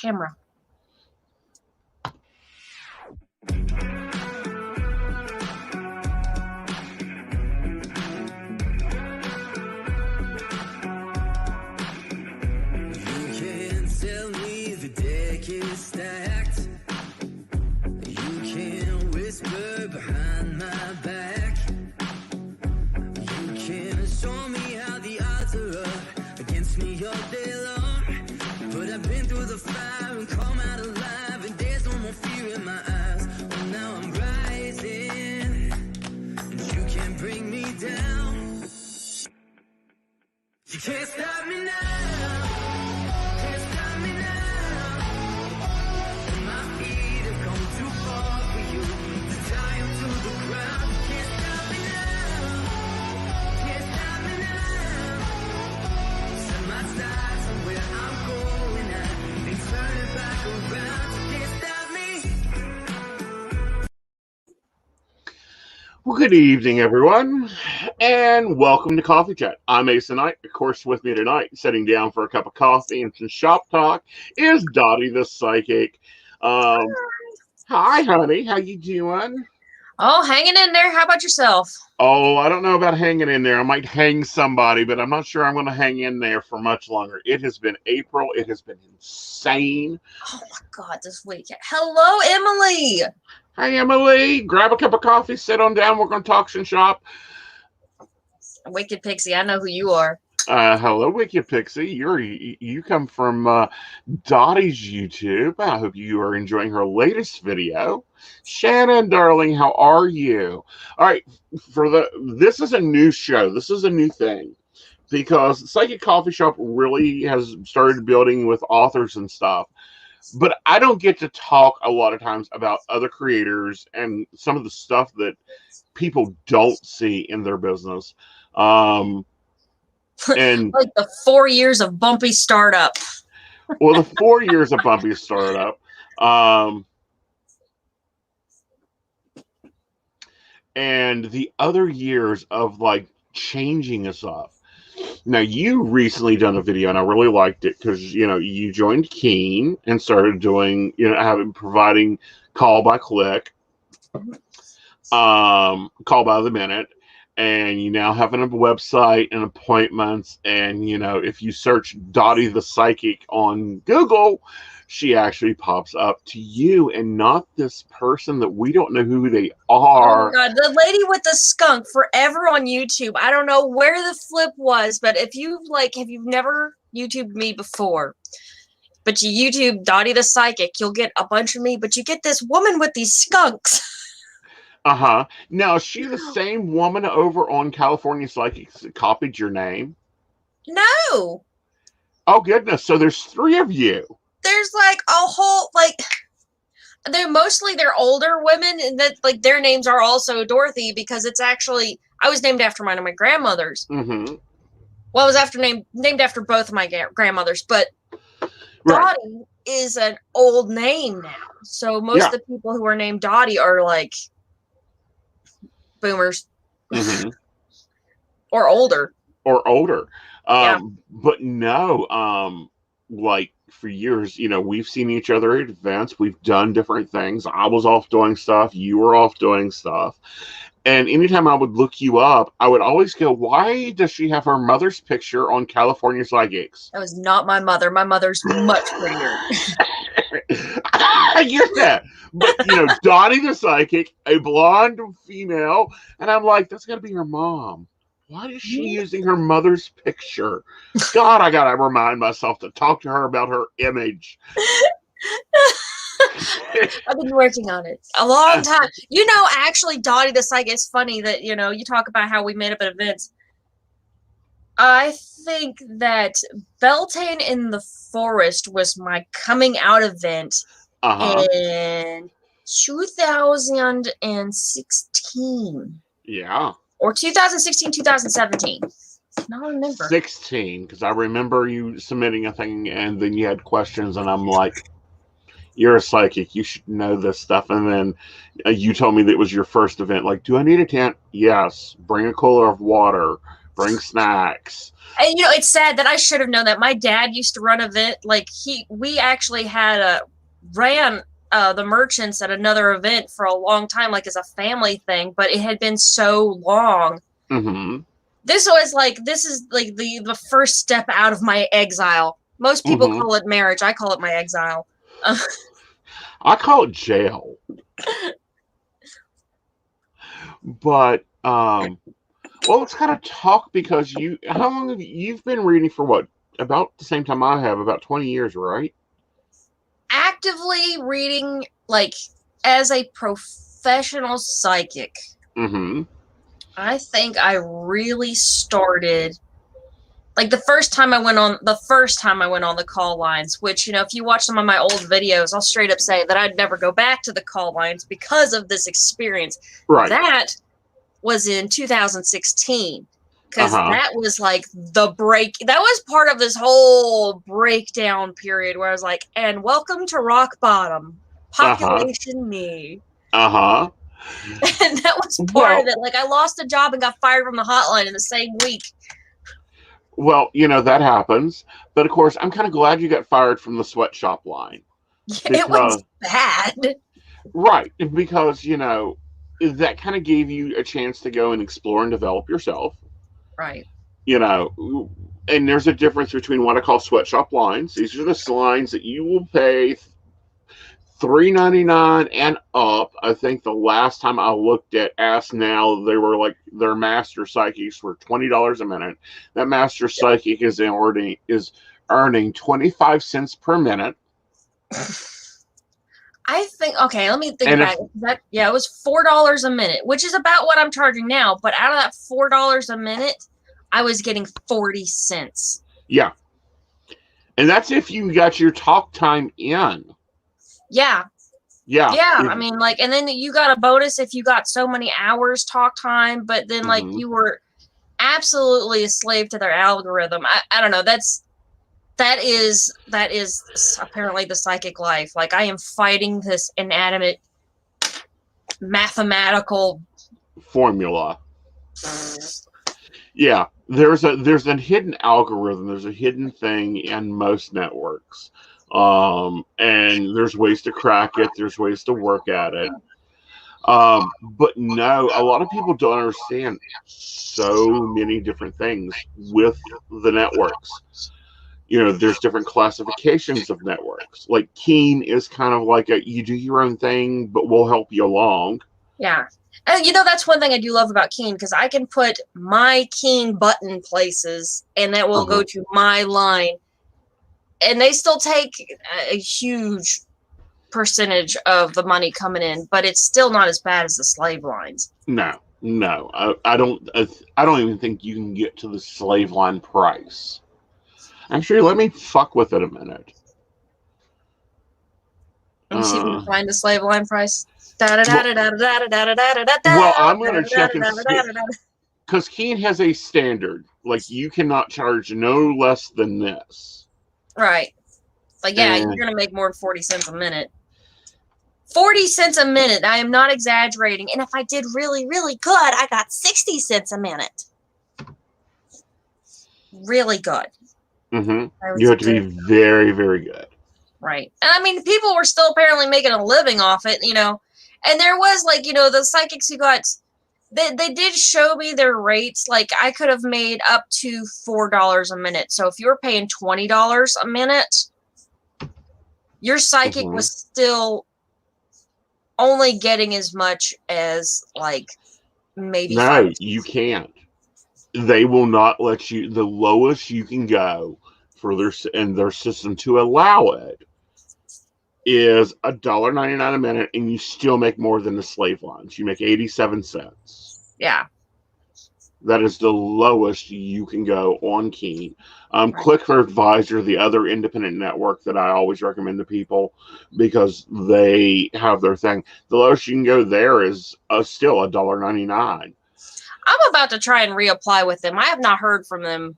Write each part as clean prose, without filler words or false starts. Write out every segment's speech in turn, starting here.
camera. You can't stop me now. Can't stop me now. And my feet have come too far for you to tie them to the ground. You can't stop me now. Can't stop me now. Set my sights on where I'm going at and turn it back around. You can't stop me. Well, good evening, everyone, and welcome to Coffee Chat. I'm Aeson Knight. Of course, with me tonight, sitting down for a cup of coffee and some shop talk, is Dottie the Psychic. Hi, honey. How you doing? Oh, hanging in there. How about yourself? Oh, I don't know about hanging in there. I might hang somebody, but I'm not sure I'm going to hang in there for much longer. It has been April. It has been insane. Oh, my God, this week. Hello, Emily. Hi, Emily. Grab a cup of coffee, sit on down. We're going to talk some shop. Wicked Pixie, I know who you are. Hello, Wicked Pixie. You come from Dottie's YouTube. I hope you are enjoying her latest video. Shannon, darling, how are you? All right, this is a new show. This is a new thing because Psychic Coffee Shop really has started building with authors and stuff. But I don't get to talk a lot of times about other creators and some of the stuff that people don't see in their business. And like the 4 years of bumpy startup. Well, the 4 years of bumpy startup. And the other years of like changing us up. Now, you recently done a video, and I really liked it because, you joined Keen and started doing, providing call by click, call by the minute, and you now have a website and appointments. And, if you search Dottie the Psychic on Google, she actually pops up to you and not this person that we don't know who they are. Oh my God, the lady with the skunk forever on YouTube. I don't know where the flip was, but if you've never YouTubed me before, but you YouTube Dottie the Psychic, you'll get a bunch of me, but you get this woman with these skunks. Uh-huh. Now, is she the same woman over on California Psychics that copied your name? No. Oh, goodness. So there's three of you. There's like a whole, they're older women, and that their names are also Dorothy because it's actually, I was named after one of my grandmothers. Mm-hmm. Well, I was named after both of my grandmothers, but Right. Dottie is an old name now. So most of the people who are named Dottie are like boomers. Mm-hmm. Or older. But no, for years, we've seen each other at events. We've done different things. I was off doing stuff. You were off doing stuff. And anytime I would look you up, I would always go, why does she have her mother's picture on California Psychics? That was not my mother. My mother's much prettier. I get that. But, Dottie the Psychic, a blonde female. And I'm like, that's got to be her mom. Why is she using her mother's picture? God, I got to remind myself to talk to her about her image. I've been working on it a long time. Actually, Dottie the Psychic, is funny that, you talk about how we met up at events. I think that Beltane in the Forest was my coming out event in 2016. Yeah. Or 2016, 2017. I don't remember. 16, because I remember you submitting a thing and then you had questions and I'm like, you're a psychic. You should know this stuff. And then you told me that it was your first event. Like, do I need a tent? Yes. Bring a cooler of water. bring snacks. And you know, it's sad that I should have known that. My dad used to run an event. Like we actually ran the merchants at another event for a long time, like as a family thing. But it had been so long. Mm-hmm. This is like the first step out of my exile. Most people call it marriage. I call it my exile. I call it jail. But well, let's kind of talk, because how long have you've been reading for? What, about the same time I have, about 20 years, right? Actively reading, like as a professional psychic. Mm-hmm. I think I really started like the first time I went on the call lines, which, you know, if you watch some of my old videos, I'll straight up say that I'd never go back to the call lines because of this experience. Right. That was in 2016, because that was like that was part of this whole breakdown period where I was like, and welcome to rock bottom, population me. And that was part of it. Like, I lost a job and got fired from the hotline in the same week. Well, you know, that happens. But, of course, I'm kind of glad you got fired from the sweatshop line. It was bad. Right. Because, you know, that kind of gave you a chance to go and explore and develop yourself. Right. You know, and there's a difference between what I call sweatshop lines. These are the lines that you will pay $3.99 and up. I think the last time I looked at Ask Now, they were like, their master psychics were $20 a minute. That master psychic is earning 25 cents per minute. I think, okay, let me think back. It was $4 a minute, which is about what I'm charging now. But out of that $4 a minute, I was getting 40 cents. Yeah. And that's if you got your talk time in. Yeah. Yeah. Yeah. I mean, like, and then you got a bonus if you got so many hours talk time, but then like you were absolutely a slave to their algorithm. I don't know. That is apparently the psychic life. Like, I am fighting this inanimate mathematical formula. Yeah. There's a hidden algorithm. There's a hidden thing in most networks. And there's ways to crack it. There's ways to work at it. But no, a lot of people don't understand so many different things with the networks. You know, there's different classifications of networks. Like, Keen is kind of like you do your own thing, but we'll help you along. Yeah. And, you know, that's one thing I do love about Keen, because I can put my Keen button places, and that will go to my line. And they still take a huge percentage of the money coming in, but it's still not as bad as the slave lines. No. I don't even think you can get to the slave line price. Actually, let me fuck with it a minute. Let me see if we can find the slave line price. Well, I'm going to check and see, because Keen has a standard. Like, you cannot charge no less than this. Right. Like, yeah, you're going to make more than 40 cents a minute. 40 cents a minute. I am not exaggerating. And if I did really, really good, I got 60 cents a minute. Really good. You have to be very, very good. Right. And I mean, people were still apparently making a living off it, you know. And there was, like, you know, the psychics who got, they did show me their rates. Like, I could have made up to $4 a minute. So if you were paying $20 a minute, your psychic was still only getting as much as, like, maybe No, you can't. They will not let you. The lowest you can go for their system to allow it is $1.99 a minute, and you still make more than the slave lines. You make 87 cents. Yeah. That is the lowest you can go on Keen. Click for Advisor, the other independent network that I always recommend to people, because they have their thing. The lowest you can go there is still $1.99. I'm about to try and reapply with them. I have not heard from them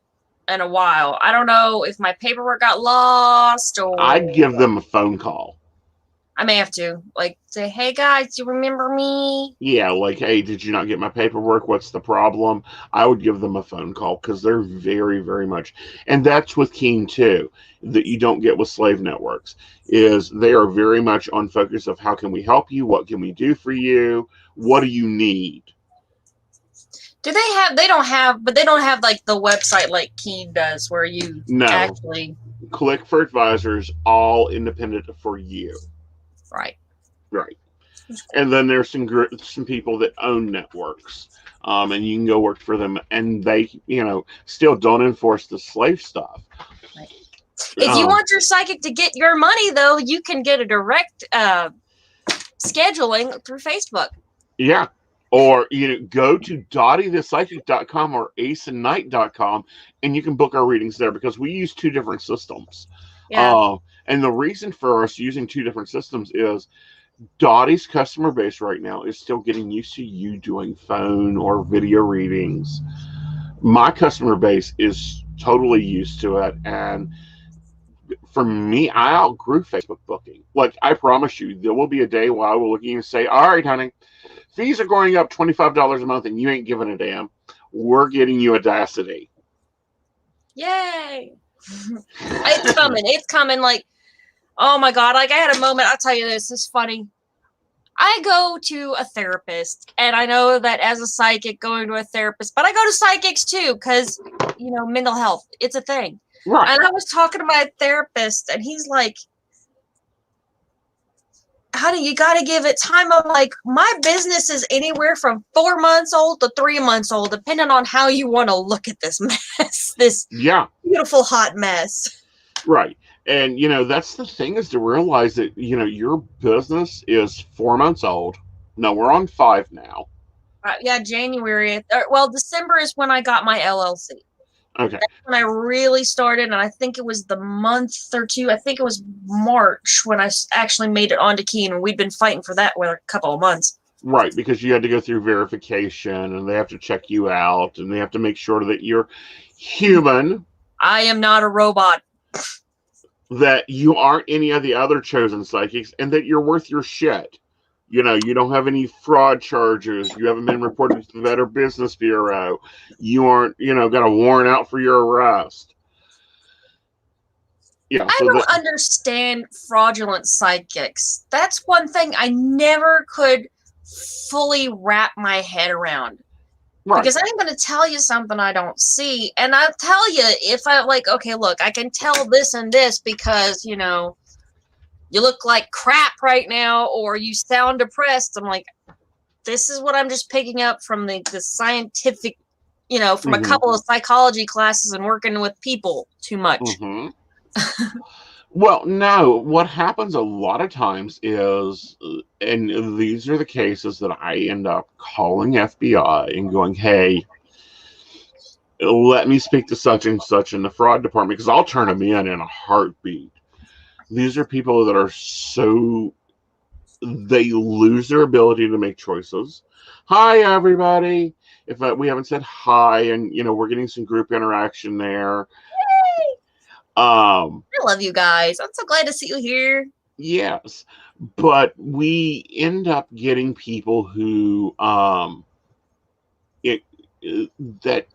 in a while. I don't know if my paperwork got lost or... I'd give them a phone call. I may have to like say, "Hey guys, you remember me?" Yeah, like, hey, did you not get my paperwork? What's the problem? I would give them a phone call because they're very, very much, and that's with Keen too, that you don't get with slave networks, is they are very much on focus of how can we help you? What can we do for you? What do you need? Do they have? They don't have, but they don't have like the website like Keen does, where you No. actually Click for advisors, all independent for you. right. Right. And then there's some people that own networks, and you can go work for them, and they, still don't enforce the slave stuff. Right. If you want your psychic to get your money, though, you can get a direct scheduling through Facebook. Yeah. Or go to DottieThePsychic.com or AesonKnight.com, and you can book our readings there because we use two different systems. Yeah. And the reason for us using two different systems is Dottie's customer base right now is still getting used to you doing phone or video readings. My customer base is totally used to it, and for me, I outgrew Facebook booking. Like, I promise you, there will be a day where I will look at you and say, all right, honey, fees are going up $25 a month and you ain't giving a damn. We're getting you Audacity. Yay. It's coming. It's coming. Like, oh my God. Like, I had a moment. I'll tell you this. It's funny. I go to a therapist, and I know that as a psychic going to a therapist, but I go to psychics too because, mental health, it's a thing. Right. And I was talking to my therapist, and he's like, honey, you got to give it time. I'm like, my business is anywhere from 4 months old to 3 months old, depending on how you want to look at this mess, this beautiful, hot mess. Right. And, that's the thing, is to realize that, your business is 4 months old. No, we're on 5 now. Yeah, January. Well, December is when I got my LLC. Okay. That's when I really started, and I think it was the month or two. I think it was March when I actually made it onto Keen, and we'd been fighting for that for a couple of months. Right, because you had to go through verification, and they have to check you out, and they have to make sure that you're human. I am not a robot. That you aren't any of the other chosen psychics, and that you're worth your shit. You don't have any fraud charges. You haven't been reported to the Better Business Bureau. You aren't, got a warrant out for your arrest. Yeah, I don't understand fraudulent psychics. That's one thing I never could fully wrap my head around. Right. Because I ain't going to tell you something I don't see. And I'll tell you if I okay, look, I can tell this and this because, you look like crap right now, or you sound depressed. I'm like, this is what I'm just picking up from the scientific, from a couple of psychology classes and working with people too much. Mm-hmm. Well, no, what happens a lot of times is, and these are the cases that I end up calling FBI and going, hey, let me speak to such and such in the fraud department, because I'll turn them in a heartbeat. These are people that are they lose their ability to make choices. Hi, everybody. If we haven't said hi, and, we're getting some group interaction there. Yay! I love you guys. I'm so glad to see you here. Yes, but we end up getting people who that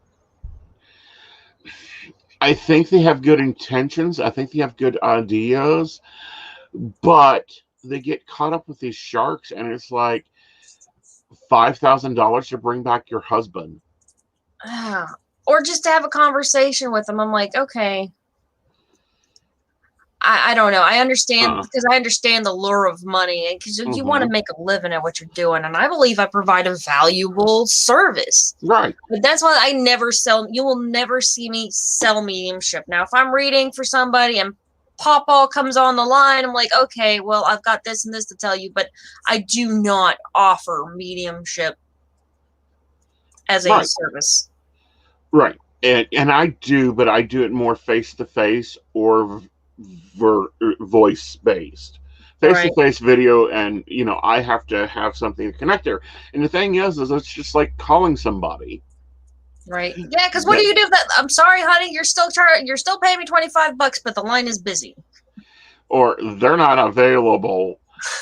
I think they have good intentions. I think they have good ideas, but they get caught up with these sharks, and it's like $5,000 to bring back your husband. Or just to have a conversation with them. I'm like, okay. I don't know. I understand because I understand the lure of money, and because you want to make a living at what you're doing. And I believe I provide a valuable service. Right. But that's why I never sell. You will never see me sell mediumship. Now, if I'm reading for somebody and Pawpaw comes on the line, I'm like, okay, well, I've got this and this to tell you, but I do not offer mediumship as a service. Right. And I do, but I do it more face-to-face or voice-based. Face-to-face video, and, I have to have something to connect there. And the thing is it's just like calling somebody. Right. Yeah, because what do you do if that? I'm sorry, honey, you're still paying me $25, but the line is busy. Or they're not available.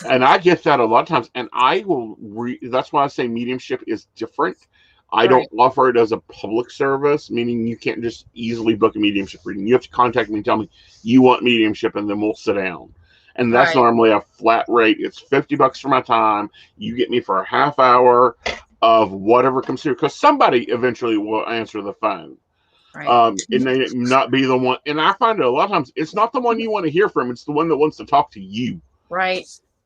And I get that a lot of times. And I will, that's why I say mediumship is different. I don't Right. offer it as a public service, meaning you can't just easily book a mediumship reading. You have to contact me and tell me you want mediumship, and then we'll sit down. And that's Right. normally a flat rate. It's $50 for my time. You get me for a half hour of whatever comes through, because somebody eventually will answer the phone. Right. And they not be the one. And I find it a lot of times it's not the one you want to hear from. It's the one that wants to talk to you. Right.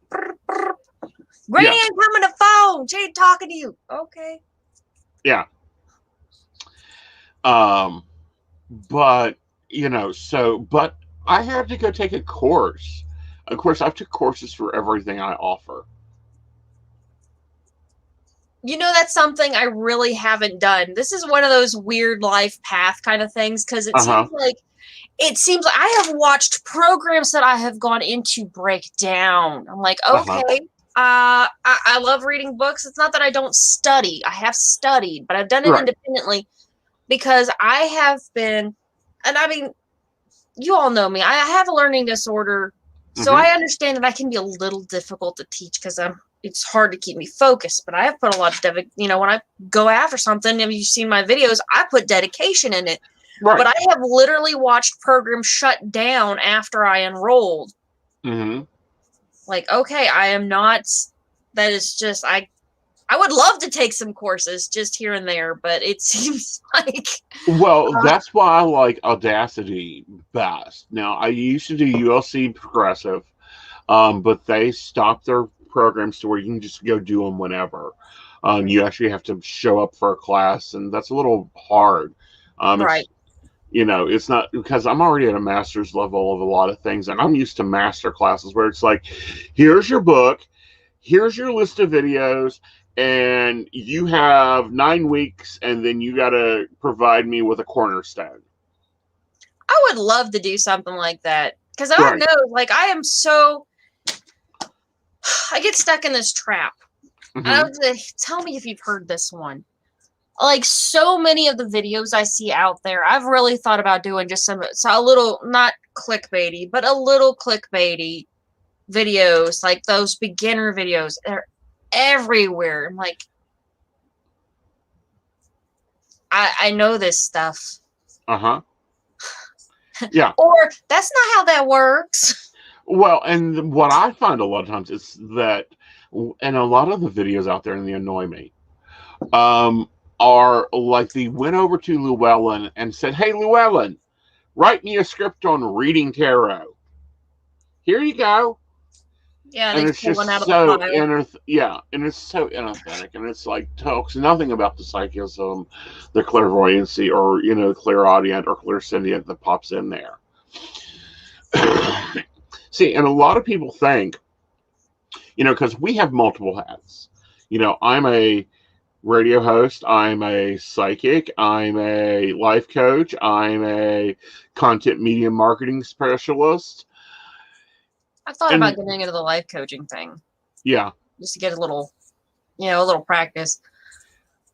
Brr, brr. Yeah. Granny ain't coming to phone. She ain't talking to you. Okay. Yeah. But you know, but I had to go take a course. Of course, I've took courses for everything I offer. You know, that's something I really haven't done. This is one of those weird life path kind of things, because it seems like I have watched programs that I have gone into break down. I'm like, okay, I love reading books. It's not that I don't study. I have studied, but I've done it Right. independently because I have been, and I mean, you all know me. I have a learning disorder, so I understand that I can be a little difficult to teach because it's hard to keep me focused. But I have put a lot of when I go after something, if you've seen my videos, I put dedication in it. Right. But I have literally watched programs shut down after I enrolled. Like, okay, I am not. That is just I would love to take some courses just here and there, but it seems like. Well, that's why I like Audacity best. Now, I used to do ULC Progressive, but they stopped their programs to where you can just go do them whenever. You actually have to show up for a class, and that's a little hard. Right. You know, it's not, because I'm already at a master's level of a lot of things, and I'm used to master classes where it's like, here's your book, here's your list of videos, and you have 9 weeks, and then you got to provide me with a cornerstone. I would love to do something like that because I Right. know, like, I am so. I get stuck in this trap. And I would say, tell me if you've heard this one. Like, so many of the videos I see out there, I've really thought about doing just a little, not clickbaity, but a little clickbaity videos, like those beginner videos. They're everywhere. I'm like, I know this stuff. Yeah. Or that's not how that works. Well, and what I find a lot of times is that, and a lot of the videos out there, and they annoy me, are like they went over to Llewellyn and said, "Hey, Llewellyn, write me a script on reading tarot. Here you go." Yeah, And they it's pull just one out of so the pile. and it's so inauthentic, and it's like talks nothing about the psychism, the clairvoyancy, or clairaudient or clairsentient that pops in there. See, and a lot of people think, because we have multiple hats. I'm a radio host, I'm a psychic, I'm a life coach, I'm a content media marketing specialist. I've thought about getting into the life coaching thing. Yeah. Just to get a little practice.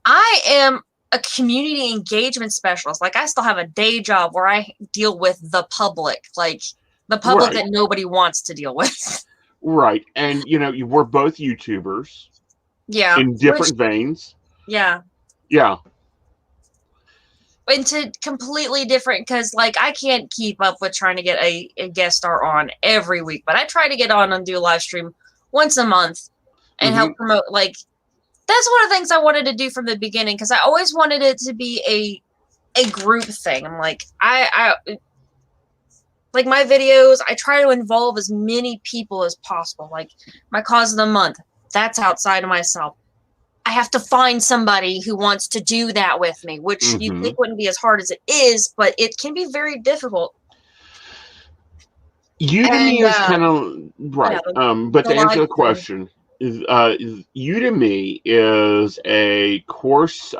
I am a community engagement specialist. Like, I still have a day job where I deal with the public, like the public that nobody wants to deal with. Right. And, we're both YouTubers. Yeah. In different veins. Yeah. Yeah. Into completely different, because, like, I can't keep up with trying to get a guest star on every week, but I try to get on and do a live stream once a month and help promote, like, that's one of the things I wanted to do from the beginning, because I always wanted it to be a group thing. I'm like, I like my videos, I try to involve as many people as possible. Like my cause of the month, that's outside of myself. I have to find somebody who wants to do that with me, which you think wouldn't be as hard as it is, but it can be very difficult. Udemy is kind of right. But to answer the question, Udemy is a course.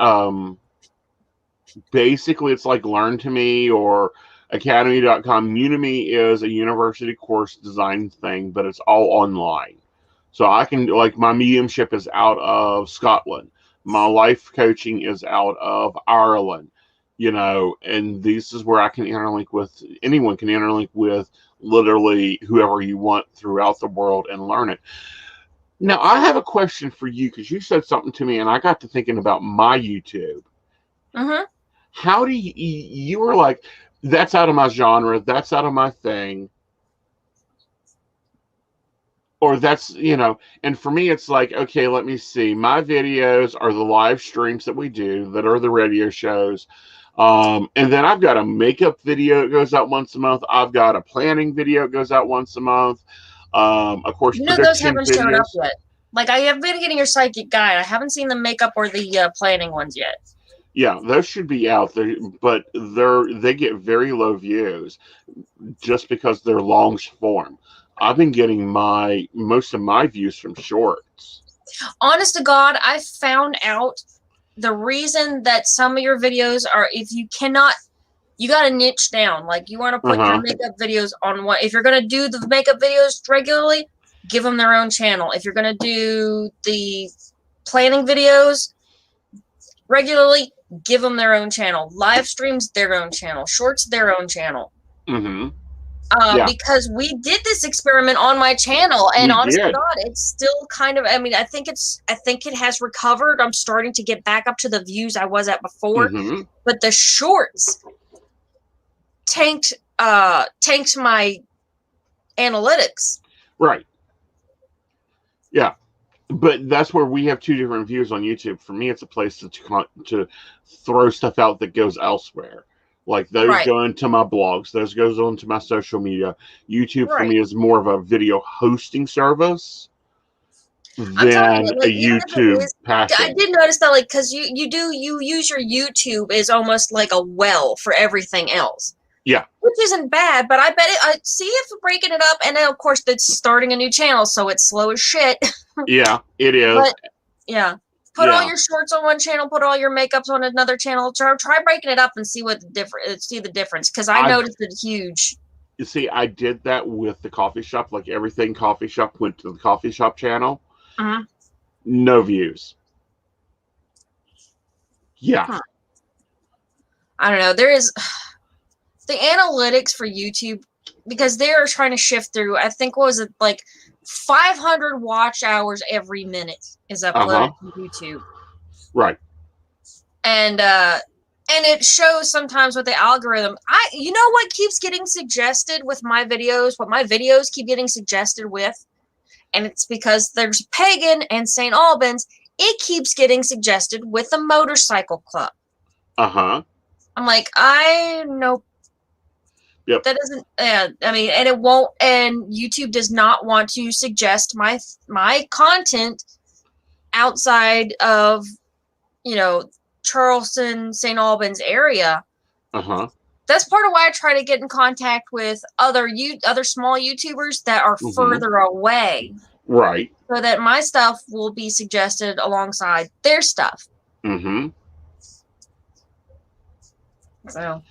Basically, it's like Learn to Me or Academy.com. Udemy is a university course design thing, but it's all online. So I can, like, my mediumship is out of Scotland. My life coaching is out of Ireland. And this is where I can interlink with, anyone can interlink with literally whoever you want throughout the world and learn it. Now, I have a question for you because you said something to me and I got to thinking about my YouTube. Mm-hmm. How do you were like, that's out of my genre, that's out of my thing, or that's, and for me, it's like, okay, let me see. My videos are the live streams that we do that are the radio shows. And then I've got a makeup video that goes out once a month. I've got a planning video that goes out once a month. Of course, Those prediction haven't showed up videos. yet. Like, I have been getting your psychic guide. I haven't seen the makeup or the planning ones yet. Yeah, those should be out there, but they get very low views just because they're long form. I've been getting most of my views from shorts. Honest to God, I found out the reason that some of your videos are, if you cannot, you got to niche down. Like, you want to put your makeup videos on one. If you're going to do the makeup videos regularly, give them their own channel. If you're going to do the planning videos regularly, give them their own channel. Live streams, their own channel. Shorts, their own channel. Mm-hmm. Because we did this experiment on my channel, and honestly, God, it's still kind of. I mean, I think it has recovered. I'm starting to get back up to the views I was at before, but the shorts tanked my analytics. Right. Yeah. But that's where we have two different views on YouTube. For me, it's a place to throw stuff out that goes elsewhere. Like, those go into my blogs. Those goes onto my social media. YouTube for me is more of a video hosting service than a YouTube passion. I did notice that, like, because you use your YouTube as almost like a well for everything else. Yeah. Which isn't bad, but I bet I see if breaking it up, and then of course it's starting a new channel, so it's slow as shit. Yeah, it is. But yeah. Put all your shorts on one channel, put all your makeups on another channel. Try breaking it up and see the difference, because I noticed it huge. You see, I did that with the coffee shop. Like, everything coffee shop went to the coffee shop channel. No views. Yeah. Huh. I don't know. There is the analytics for YouTube, because they are trying to shift through, I think, what was it, like 500 watch hours every minute is uploaded to YouTube. Right. And it shows sometimes with the algorithm. You know what keeps getting suggested with my videos, what my videos keep getting suggested with? And it's because there's Pagan and St. Albans. It keeps getting suggested with the motorcycle club. I'm like, nope. Yep. That doesn't. I mean, and it won't. And YouTube does not want to suggest my content outside of, Charleston, St. Albans area. That's part of why I try to get in contact with other small YouTubers that are further away. Right. So that my stuff will be suggested alongside their stuff. So.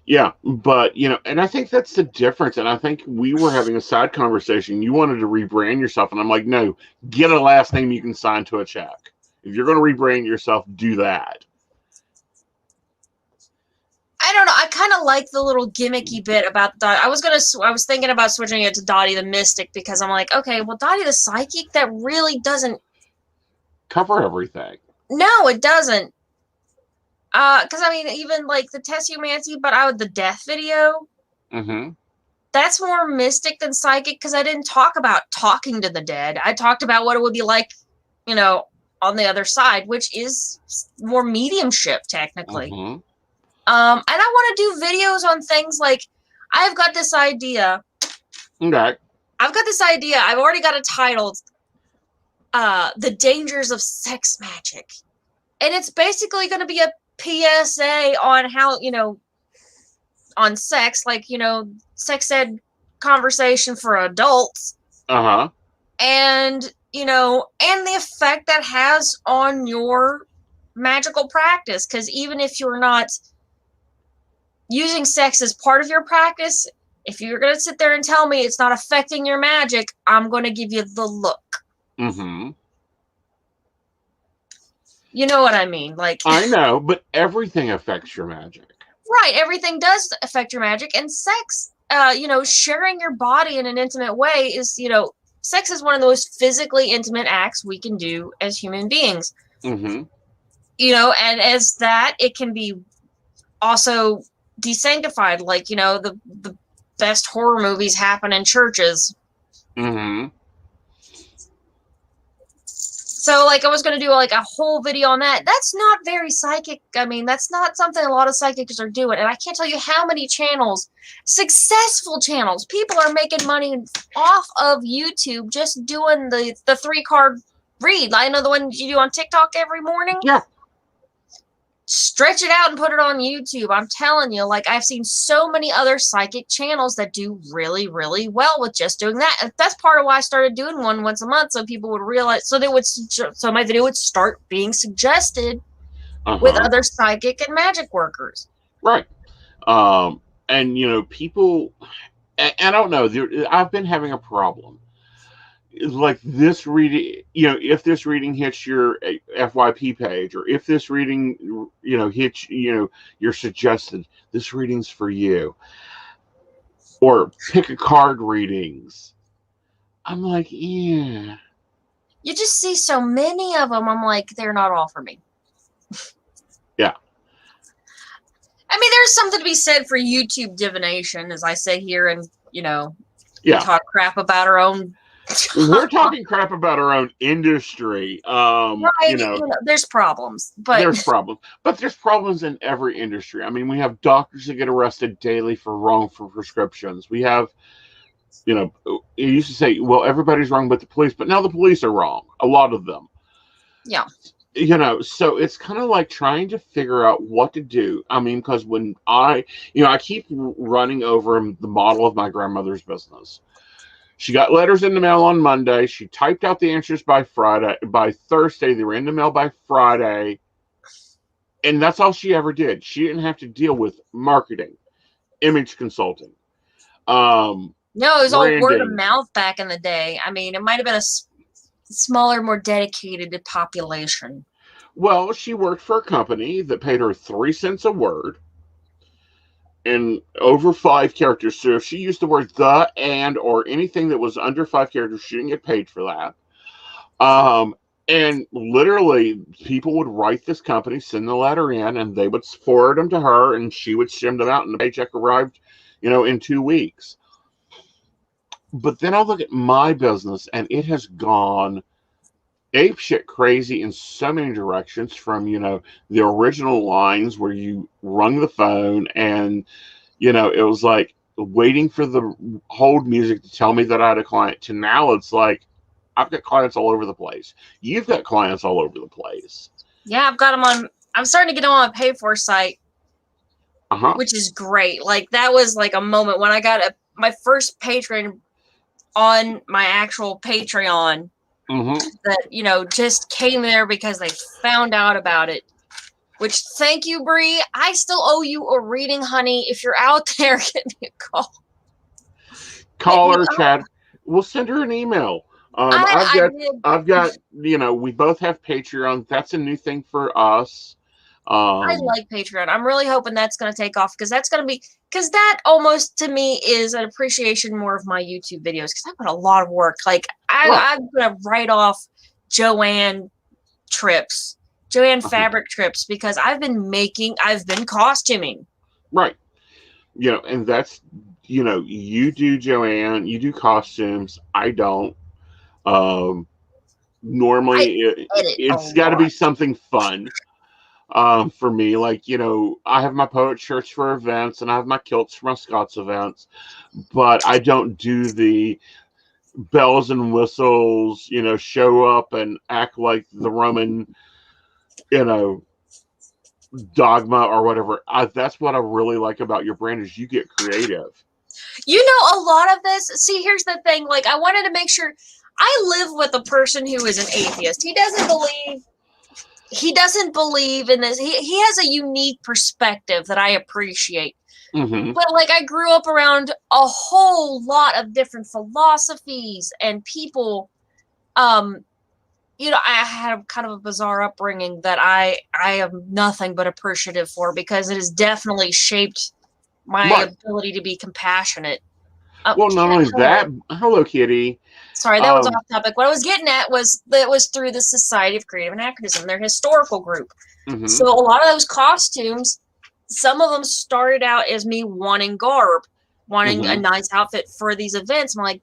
Yeah, but, and I think that's the difference. And I think we were having a side conversation. You wanted to rebrand yourself. And I'm like, no, get a last name you can sign to a check. If you're going to rebrand yourself, do that. I don't know. I kind of like the little gimmicky bit about Dottie. I was thinking about switching it to Dottie the Mystic, because I'm like, okay, well, Dottie the Psychic, that really doesn't cover everything. No, it doesn't. Because I mean, even like the Tessiomancy, but the death video, that's more mystic than psychic, because I didn't talk about talking to the dead. I talked about what it would be like, on the other side, which is more mediumship, technically. And I want to do videos on things like, I've got this idea. Okay. I've already got it titled, The Dangers of Sex Magic. And it's basically going to be a PSA on how, on sex, like, sex ed conversation for adults. And, and the effect that has on your magical practice. Because even if you're not using sex as part of your practice, if you're going to sit there and tell me it's not affecting your magic, I'm going to give you the look. You know what I mean? Like, I know, but everything affects your magic. Right, everything does affect your magic, and sex sharing your body in an intimate way is, sex is one of the most physically intimate acts we can do as human beings. Mm-hmm. And as that, it can be also desanctified. Like, the best horror movies happen in churches. Mm-hmm. So, like, I was going to do, like, a whole video on that. That's not very psychic. I mean, that's not something a lot of psychics are doing. And I can't tell you how many channels, successful channels, people are making money off of YouTube just doing the 3-card read. I know the one you do on TikTok every morning. Yeah. Stretch it out and put it on YouTube. I'm telling you, like, I've seen so many other psychic channels that do really, really well with just doing that. And that's part of why I started doing one once a month, so people would realize, so my video would start being suggested with other psychic and magic workers. Right. And people, I don't know, I've been having a problem. Like this reading, if this reading hits your FYP page, or if this reading, hits, you're suggested, this reading's for you. Or pick a card readings. I'm like, yeah. You just see so many of them. I'm like, they're not all for me. Yeah. I mean, there's something to be said for YouTube divination, as I say here, and, we talk crap about our own. We're talking crap about our own industry. Right, there's problems, but there's problems in every industry. I mean, we have doctors that get arrested daily for wrongful prescriptions. We have, it used to say, well, everybody's wrong but the police, but now the police are wrong. A lot of them. Yeah. So it's kind of like trying to figure out what to do. I mean, because when I keep running over the model of my grandmother's business. She got letters in the mail on Monday. She typed out the answers by Friday. By Thursday, they were in the mail by Friday. And that's all she ever did. She didn't have to deal with marketing, image consulting. No, it was all word of mouth back in the day. I mean, it might have been a smaller, more dedicated population. Well, she worked for a company that paid her 3 cents a word. And over 5 characters. So if she used the word the, and, or anything that was under 5 characters, she didn't get paid for that. And literally, people would write this company, send the letter in, and they would forward them to her, and she would send them out, and the paycheck arrived, in 2 weeks. But then I look at my business, and it has gone apeshit crazy in so many directions, from the original lines where you rung the phone and it was like waiting for the hold music to tell me that I had a client, to now it's like I've got clients all over the place. You've got clients all over the place. Yeah, I've got them on. I'm starting to get them on a pay for site, which is great. Like, that was like a moment when I got my first patron on my actual Patreon. That just came there because they found out about it. Which, thank you, Bree. I still owe you a reading, honey. If you're out there, give me a call. Call her, Chad. We'll send her an email. I've got. We both have Patreon. That's a new thing for us. I like Patreon. I'm really hoping that's going to take off, because that almost to me is an appreciation more of my YouTube videos, because I put a lot of work. Like, I'm going to write off Joanne fabric trips, because I've been costuming. Right. And that's, you do Joanne, you do costumes. I don't. Normally it's got to be something fun. For me, like, I have my poet shirts for events, and I have my kilts for my Scots events, but I don't do the bells and whistles, show up and act like the Roman, dogma or whatever. That's what I really like about your brand, is you get creative. A lot of this, see, here's the thing, like, I wanted to make sure I live with a person who is an atheist. He doesn't believe in this. He has a unique perspective that I appreciate. But, like, I grew up around a whole lot of different philosophies and people. I had kind of a bizarre upbringing that I am nothing but appreciative for, because it has definitely shaped my Right. ability to be compassionate. Well, not only that, hello, Kitty. Sorry, that was off topic. What I was getting at was that it was through the Society of Creative Anachronism, their historical group. Mhm. So a lot of those costumes, some of them started out as me wanting garb, wanting a nice outfit for these events. I'm like,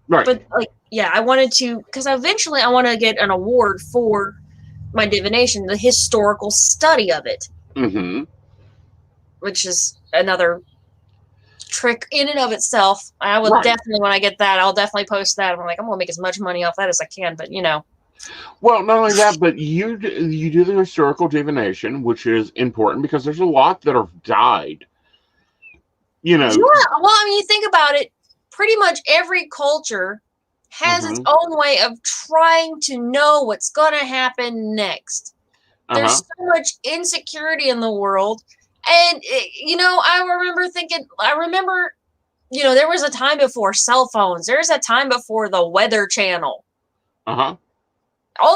right. But like, yeah, I wanted to, because eventually I want to get an award for my divination, the historical study of it, which is another trick in and of itself. I will definitely, when I get that, I'll definitely post that. I'm like, I'm gonna make as much money off that as I can, but you know. Well, not only that, but you do the historical divination, which is important because there's a lot that have died. You know. Yeah, well, I mean, you think about it. Pretty much every culture has its own way of trying to know what's going to happen next. There's so much insecurity in the world. And, you know, I remember, you know, there was a time before cell phones. There's a time before the Weather Channel. All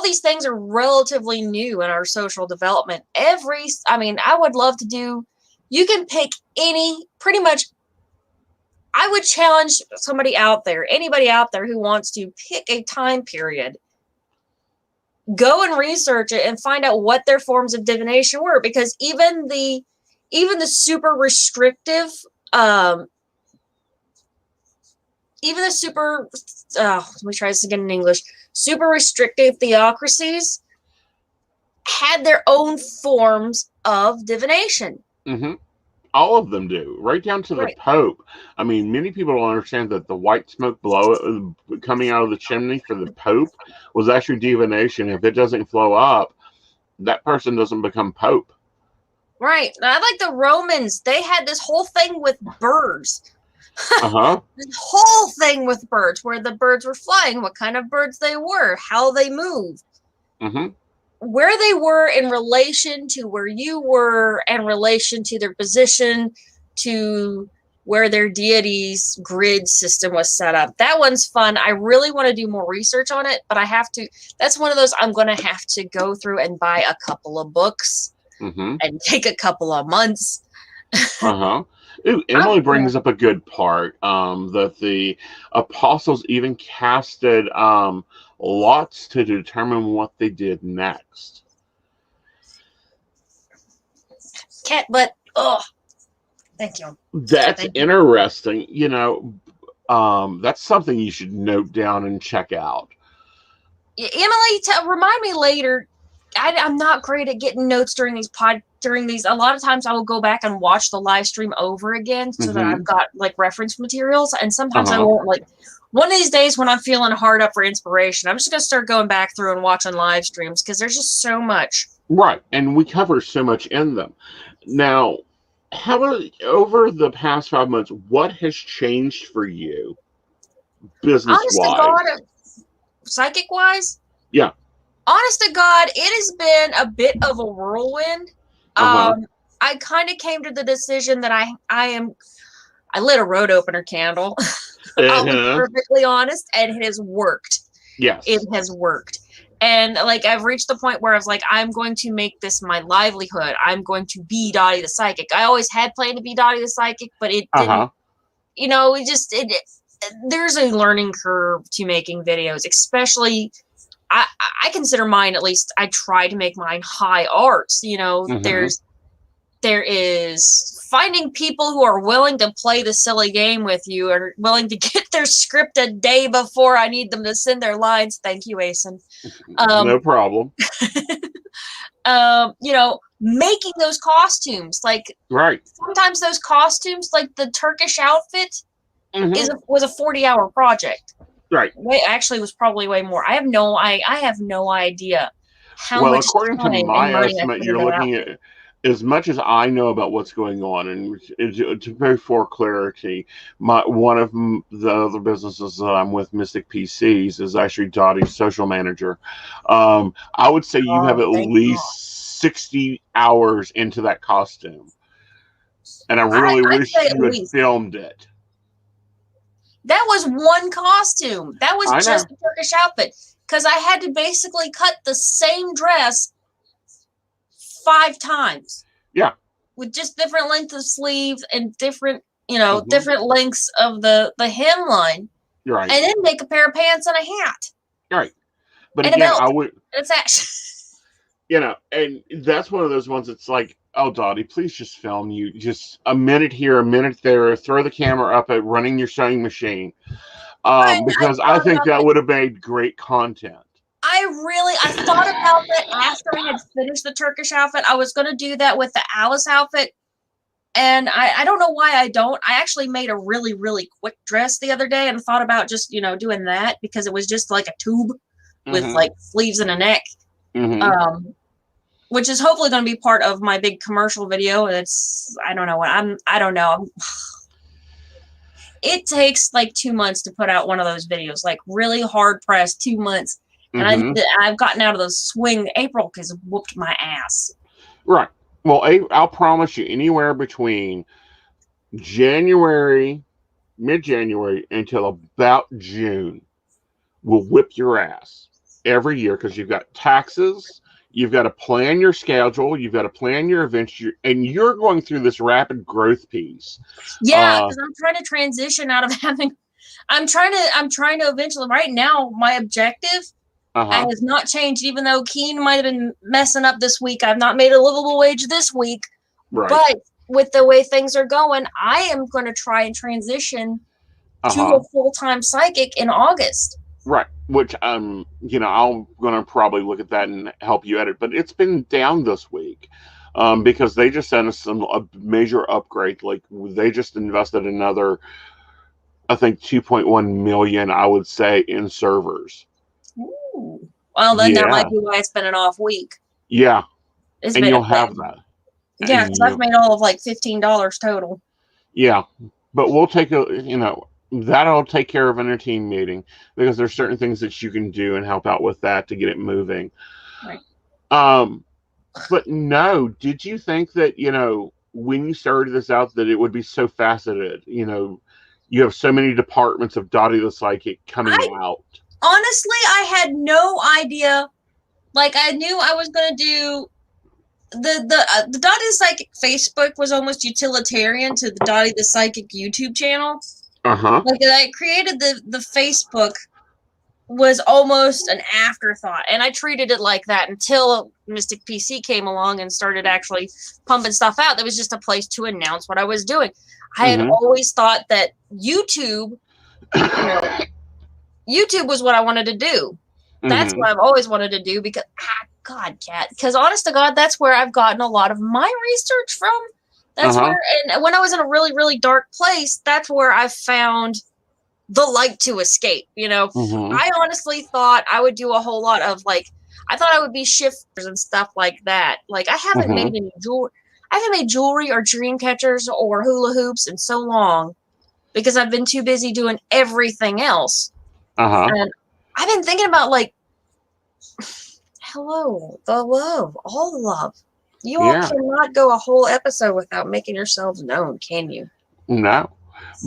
these things are relatively new in our social development. I would love to do, you can pick pretty much, I would challenge anybody out there who wants to pick a time period, go and research it and find out what their forms of divination were, because even the super restrictive, let me try this again in English. Super restrictive theocracies had their own forms of divination. All of them do, right down to the Pope. I mean, many people don't understand that the white smoke coming out of the chimney for the Pope was actually divination. If it doesn't flow up, that person doesn't become Pope. Right. I like the Romans. They had this whole thing with birds. This whole thing with birds, where the birds were flying, what kind of birds they were, how they moved. Where they were in relation to where you were, in relation to their position, to where their deity's grid system was set up. That one's fun. I really want to do more research on it, but that's one of those I'm going to have to go through and buy a couple of books and take a couple of months. Ooh, Emily brings up a good part, that the apostles even casted lots to determine what they did next. Thank you. That's interesting. You know, that's something you should note down and check out. Emily, remind me later. I'm not great at getting notes during these. A lot of times I will go back and watch the live stream over again so that I've got like reference materials, and sometimes I won't. Like one of these days when I'm feeling hard up for inspiration, I'm just gonna start going back through and watching live streams because there's just so much. Right, and we cover so much in them. Now, how about over the past 5 months, what has changed for you business-wise? Psychic-wise? Yeah. Honest to God, it has been a bit of a whirlwind. I kind of came to the decision that I lit a road opener candle. I'll be perfectly honest, and it has worked. Yes. It has worked. And like I've reached the point where I was like, I'm going to make this my livelihood. I'm going to be Dottie the Psychic. I always had planned to be Dottie the Psychic, but it didn't, you know, there's a learning curve to making videos, especially I consider mine, at least I try to make mine high arts. You know, there is finding people who are willing to play the silly game with you, or willing to get their script a day before I need them to send their lines. Thank you, Aeson. No problem. You know, making those costumes, like sometimes those costumes, like the Turkish outfit, was a 40-hour project. Right. Actually, was probably way more. I have no idea how much. Well, according to my estimate, you're looking at, as much as I know about what's going on, and to very for clarity, one of the other businesses that I'm with, Mystic PCs, is actually Dottie's social manager. I would say you have at least 60 hours into that costume, and I really wish you had filmed it. That was one costume. That was just a Turkish outfit, because I had to basically cut the same dress 5 times. Yeah. with just different lengths of sleeves and different, Mhm. different lengths of the hemline, Right. and then make a pair of pants and a hat Right. But and a again, belt. I would, It's actually. and that's one of those ones that's like, oh, Dottie, please just film you just a minute here, a minute there, throw the camera up at running your sewing machine. I Because I thought think about that that. would have made great content. I thought about that after I had finished the Turkish outfit. I was going to do that with the Alice outfit. And I don't know why I don't. I actually made a really, really quick dress the other day and thought about just, doing that because it was just like a tube with like sleeves and a neck. Mm-hmm. Which is hopefully going to be part of my big commercial video. I don't know. It takes like 2 months to put out one of those videos, like really hard pressed 2 months. And I've gotten out of the swing. April has whooped my ass. Right. Well, I'll promise you, anywhere between January, mid-January, until about June, will whip your ass every year because you've got taxes, you've got to plan your schedule, you've got to plan your events, and you're going through this rapid growth piece. Yeah, because I'm trying to transition out of having. I'm trying to eventually. Right now, my objective has not changed, even though Keen might have been messing up this week. I've not made a livable wage this week. Right. But with the way things are going, I am going to try and transition to a full-time psychic in August. Right. Which, I'm going to probably look at that and help you edit. But it's been down this week because they just sent us a major upgrade. Like, they just invested another, I think, 2.1 million, I would say, in servers. Ooh. Well, then that might be why it's been an off week. Yeah. And you'll have that. Yeah, because I've made all of like $15 total. Yeah. But we'll take that'll take care of in a team meeting because there's certain things that you can do and help out with that to get it moving. Right. But no, did you think that, when you started this out, that it would be so faceted? You have so many departments of Dottie the Psychic coming out. Honestly, I had no idea. Like, I knew I was going to do the Dottie the Psychic Facebook was almost utilitarian to the Dottie the Psychic YouTube channel. Like, I created the Facebook was almost an afterthought, and I treated it like that until Mystic PC came along and started actually pumping stuff out. That was just a place to announce what I was doing. I had always thought that YouTube was what I wanted to do. That's what I've always wanted to do because, God, Kat, because honest to God, that's where I've gotten a lot of my research from. That's where, and when I was in a really, really dark place, that's where I found the light to escape. I honestly thought I would do a whole lot of I thought I would be shifters and stuff like that. Like, I haven't made any jewelry. I haven't made jewelry or dream catchers or hula hoops in so long because I've been too busy doing everything else. And I've been thinking about hello, the love, all the love. You all cannot go a whole episode without making yourselves known, can you? No.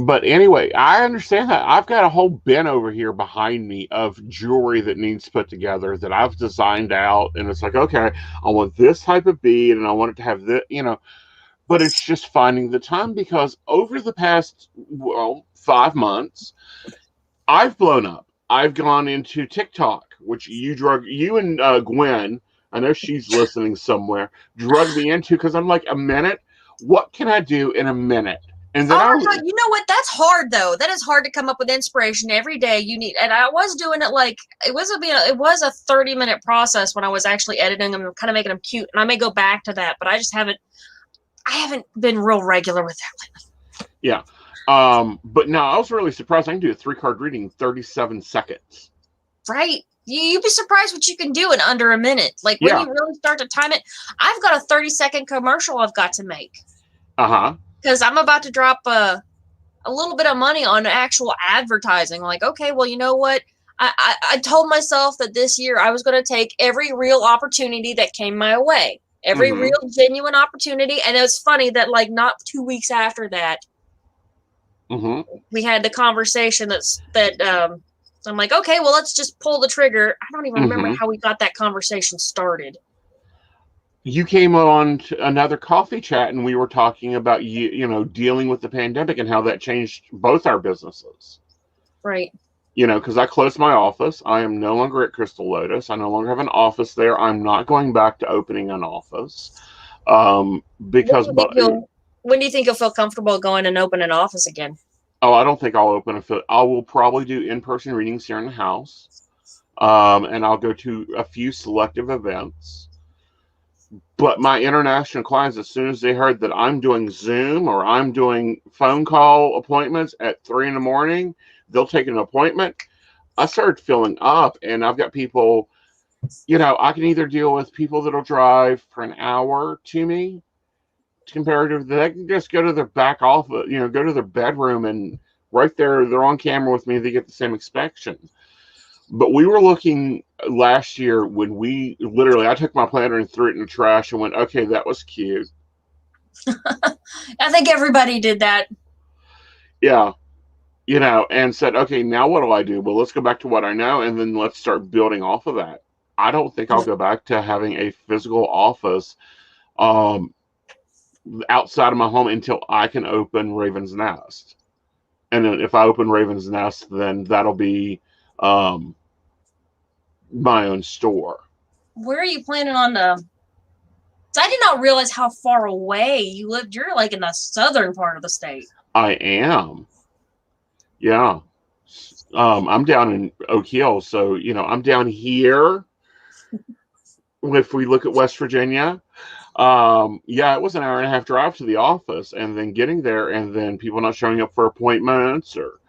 But anyway, I understand that. I've got a whole bin over here behind me of jewelry that needs put together that I've designed out. And it's like, okay, I want this type of bead and I want it to have this, but it's just finding the time because over the past, 5 months, I've blown up. I've gone into TikTok, which you and Gwen, I know she's listening somewhere, drugged me into because I'm like, a minute? What can I do in a minute? And then God, you know what? That's hard though. That is hard to come up with inspiration every day. And I was doing it it was a 30-minute process when I was actually editing them and kind of making them cute. And I may go back to that, but I haven't been real regular with that lately. Yeah. But no, I was really surprised. I can do a 3-card reading in 37 seconds. Right. You'd be surprised what you can do in under a minute. Like when you really start to time it. I've got a 30-second commercial I've got to make. Because I'm about to drop a little bit of money on actual advertising. Like, okay, well, you know what? I told myself that this year I was going to take every real opportunity that came my way. Every real genuine opportunity. And it was funny that not 2 weeks after that, we had the conversation that I'm like, okay, well, let's just pull the trigger. I don't even remember how we got that conversation started. you came on to another coffee chat, and we were talking about dealing with the pandemic and how that changed both our businesses. Right. Because I closed my office. I am no longer at Crystal Lotus. I no longer have an office there. I'm not going back to opening an office. Because when do you think you'll feel comfortable going and open an office again? Oh, I don't think I'll open a fit. I will probably do in-person readings here in the house. And I'll go to a few selective events. But my international clients, as soon as they heard that I'm doing Zoom or I'm doing phone call appointments at 3 a.m, they'll take an appointment. I started filling up, and I've got people, I can either deal with people that'll drive for an hour to me, comparative, they can just go to their back office, go to their bedroom, and right there, they're on camera with me, they get the same inspection. But we were looking last year when I took my planner and threw it in the trash and went, okay, that was cute. I think everybody did that. Yeah. And said, okay, now what do I do? Well, let's go back to what I know, and then let's start building off of that. I don't think I'll go back to having a physical office outside of my home until I can open Raven's Nest. And then if I open Raven's Nest, then that'll be my own store. Where are you planning on I did not realize how far away you lived. You're like in the southern part of the state. I am. Yeah. I'm down in Oak Hill, so I'm down here. If we look at West Virginia, it was an hour and a half drive to the office, and then getting there, and then people not showing up for appointments, or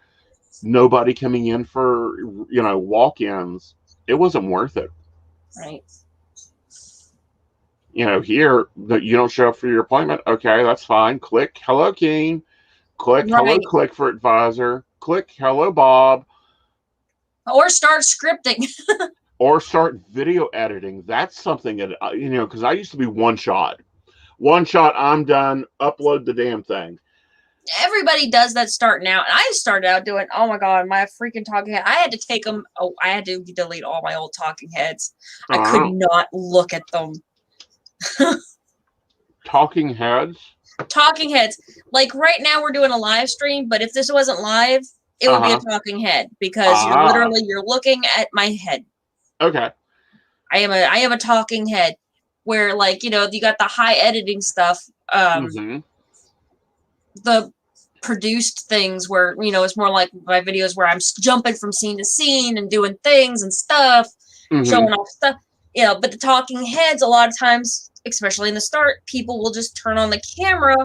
nobody coming in for walk-ins. It wasn't worth it. Right. Here that you don't show up for your appointment, okay, that's fine. Click hello Keen, click hello Click for Advisor, click hello Bob, or start scripting. Or start video editing. That's something that because I used to be one shot, I'm done, upload the damn thing. Everybody does that starting out. And I started out doing, oh my God, my freaking talking head. I had to take them. Oh, I had to delete all my old talking heads. I could not look at them. Talking heads? Talking heads. Like right now we're doing a live stream, but if this wasn't live, it would be a talking head, because you're looking at my head. Okay. I am a talking head where, you got the high editing stuff. The produced things where, it's more like my videos where I'm jumping from scene to scene and doing things and stuff, showing off stuff, but the talking heads, a lot of times, especially in the start, people will just turn on the camera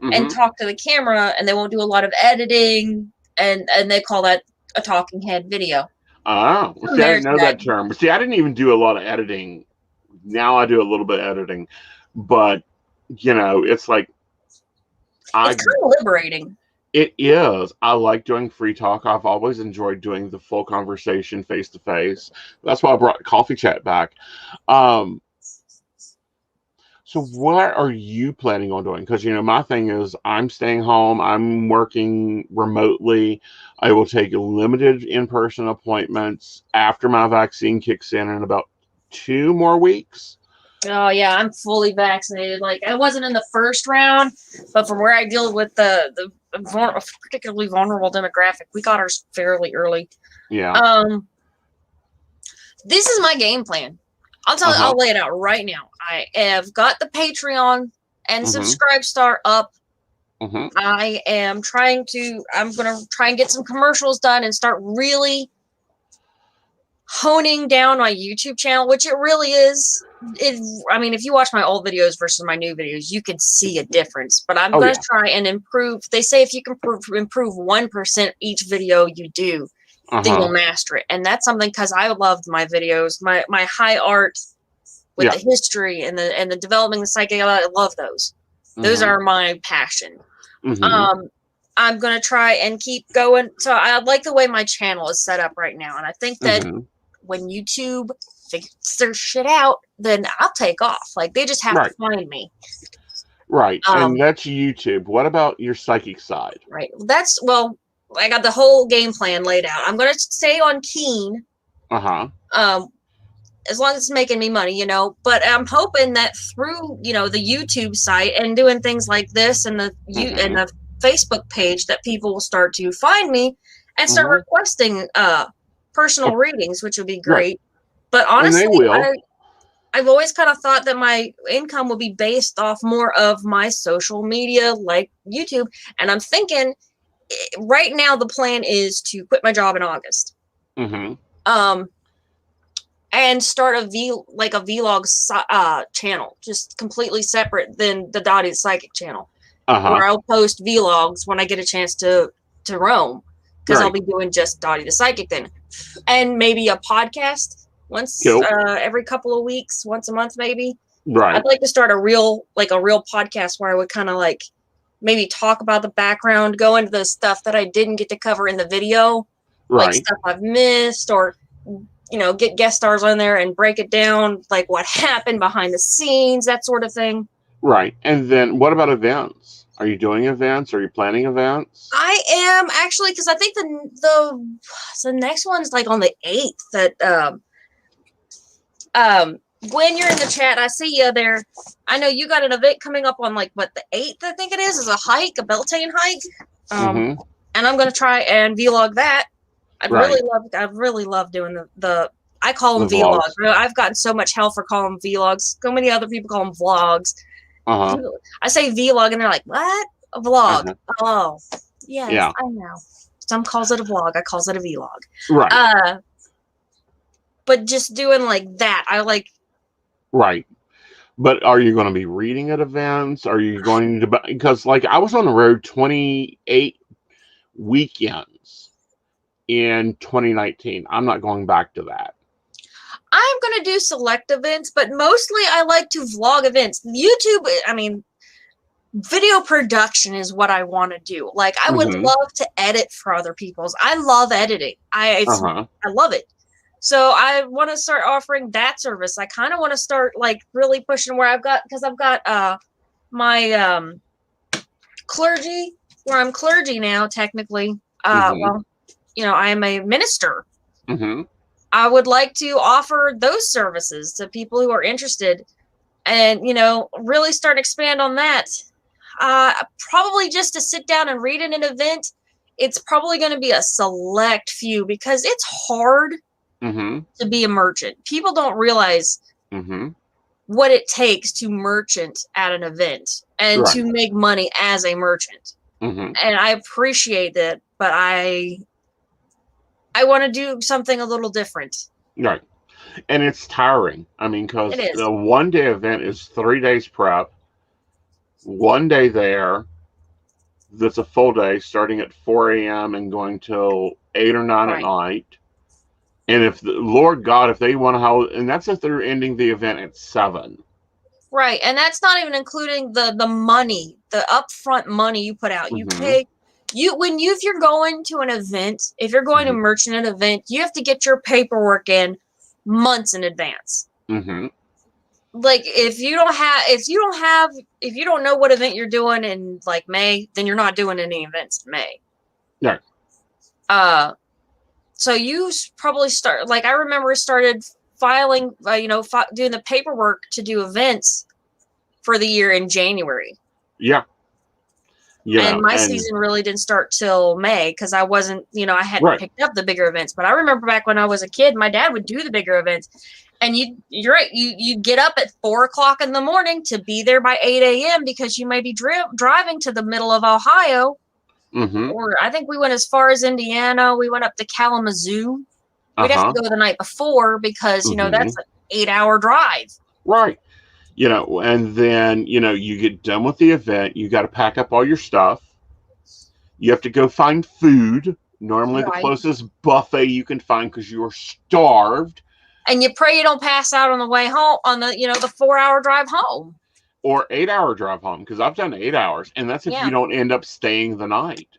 and talk to the camera, and they won't do a lot of editing, and they call that a talking head video. Oh, see, I didn't know that term. But see, I didn't even do a lot of editing. Now I do a little bit of editing, but it's like, it's kind of liberating. It is. I like doing free talk. I've always enjoyed doing the full conversation face to face. That's why I brought coffee chat back. So what are you planning on doing? Because, my thing is I'm staying home. I'm working remotely. I will take limited in-person appointments after my vaccine kicks in about 2 more weeks. Oh, yeah, I'm fully vaccinated. Like, I wasn't in the first round, but from where I deal with the particularly vulnerable demographic, we got ours fairly early. Yeah. This is my game plan. I'll tell you, I'll lay it out right now. I have got the Patreon and Subscribe Star up. I'm going to try and get some commercials done and start really honing down my YouTube channel, which it really is. If you watch my old videos versus my new videos, you can see a difference. But I'm going to try and improve. They say if you can improve 1% each video you do, then you'll master it. And that's something, because I loved my videos, my high art with the history and the developing the psychic. I love those. Those are my passion. I'm going to try and keep going. So I like the way my channel is set up right now. And I think that when YouTube figures their shit out, then I'll take off. Like, they just have to find me. Right. And that's YouTube. What about your psychic side? Right. I got the whole game plan laid out. I'm going to stay on Keen. as long as it's making me money, you know. But I'm hoping that through, you know, the YouTube site and doing things like this and the and the Facebook page, that people will start to find me and start requesting personal readings, which would be great. But And they honestly, will. I've always kind of thought that my income will be based off more of my social media, like YouTube. And I'm thinking right now the plan is to quit my job in August. And start a vlog channel, just completely separate than the Dottie the Psychic channel, where I'll post vlogs when I get a chance to roam, because I'll be doing just Dottie the Psychic then, and maybe a podcast once every couple of weeks, once a month maybe. I'd like to start a real podcast where I would kind of like maybe talk about the background, go into the stuff that I didn't get to cover in the video, like stuff I've missed, or you know, get guest stars on there and break it down, like what happened behind the scenes, that sort of thing. Right. And then what about events? Are you doing events? Are you planning events? I am actually, because I think the next one's like on the 8th. That when you're in the chat, I see you there. I know you got an event coming up on like what, the 8th, I think it is a hike, a Beltane hike. And I'm gonna try and vlog that. I really love doing the I call them vlogs. I've gotten so much hell for calling them vlogs. So many other people call them vlogs. I say vlog and they're like, what? A vlog. Oh, yes, yeah. I know. Some calls it a vlog. I calls it a vlog. Right. But just doing like that, I like. Right. But are you going to be reading at events? Are you going to, because like I was on the road 28 weekends in 2019. I'm not going back to that. I'm going to do select events, but mostly I like to vlog events. YouTube, I mean, video production is what I want to do. Like, I would love to edit for other people's. I love editing. I love it. So I want to start offering that service. I kind of want to start like really pushing where I've got my clergy, where I'm clergy now, technically. Well, you know, I am a minister. I would like to offer those services to people who are interested, and, you know, really start expand on that. Probably just to sit down and read in an event, it's probably going to be a select few, because it's hard to be a merchant. People don't realize what it takes to merchant at an event and to make money as a merchant. And I appreciate that, but I want to do something a little different. Right. And it's tiring. I mean, because a one-day event is 3 days prep, 1 day there, that's a full day starting at 4 a.m. and going till 8 or 9 at night. And if the Lord God, if they want to, and that's if they're ending the event at 7. Right. And that's not even including the money, the upfront money you put out. You pay. If you're going to an event, if you're going to merchant an event, you have to get your paperwork in months in advance. Like if you don't know what event you're doing in like May, then you're not doing any events in May. Yeah. So you probably start, like I remember started filing, doing the paperwork to do events for the year in January. Yeah. Yeah, and my season really didn't start till May, because I wasn't, I hadn't picked up the bigger events. But I remember back when I was a kid, my dad would do the bigger events, and you're right, you get up at 4:00 in the morning to be there by 8 a.m. because you may be driving to the middle of Ohio, or I think we went as far as Indiana. We went up to Kalamazoo. We'd have to go the night before because that's an 8-hour drive. Right. And then, you get done with the event. You got to pack up all your stuff. You have to go find food. Normally the closest buffet you can find because you're starved. And you pray you don't pass out on the way home on the 4-hour drive home. Or 8-hour drive home, because I've done 8 hours. And that's if you don't end up staying the night.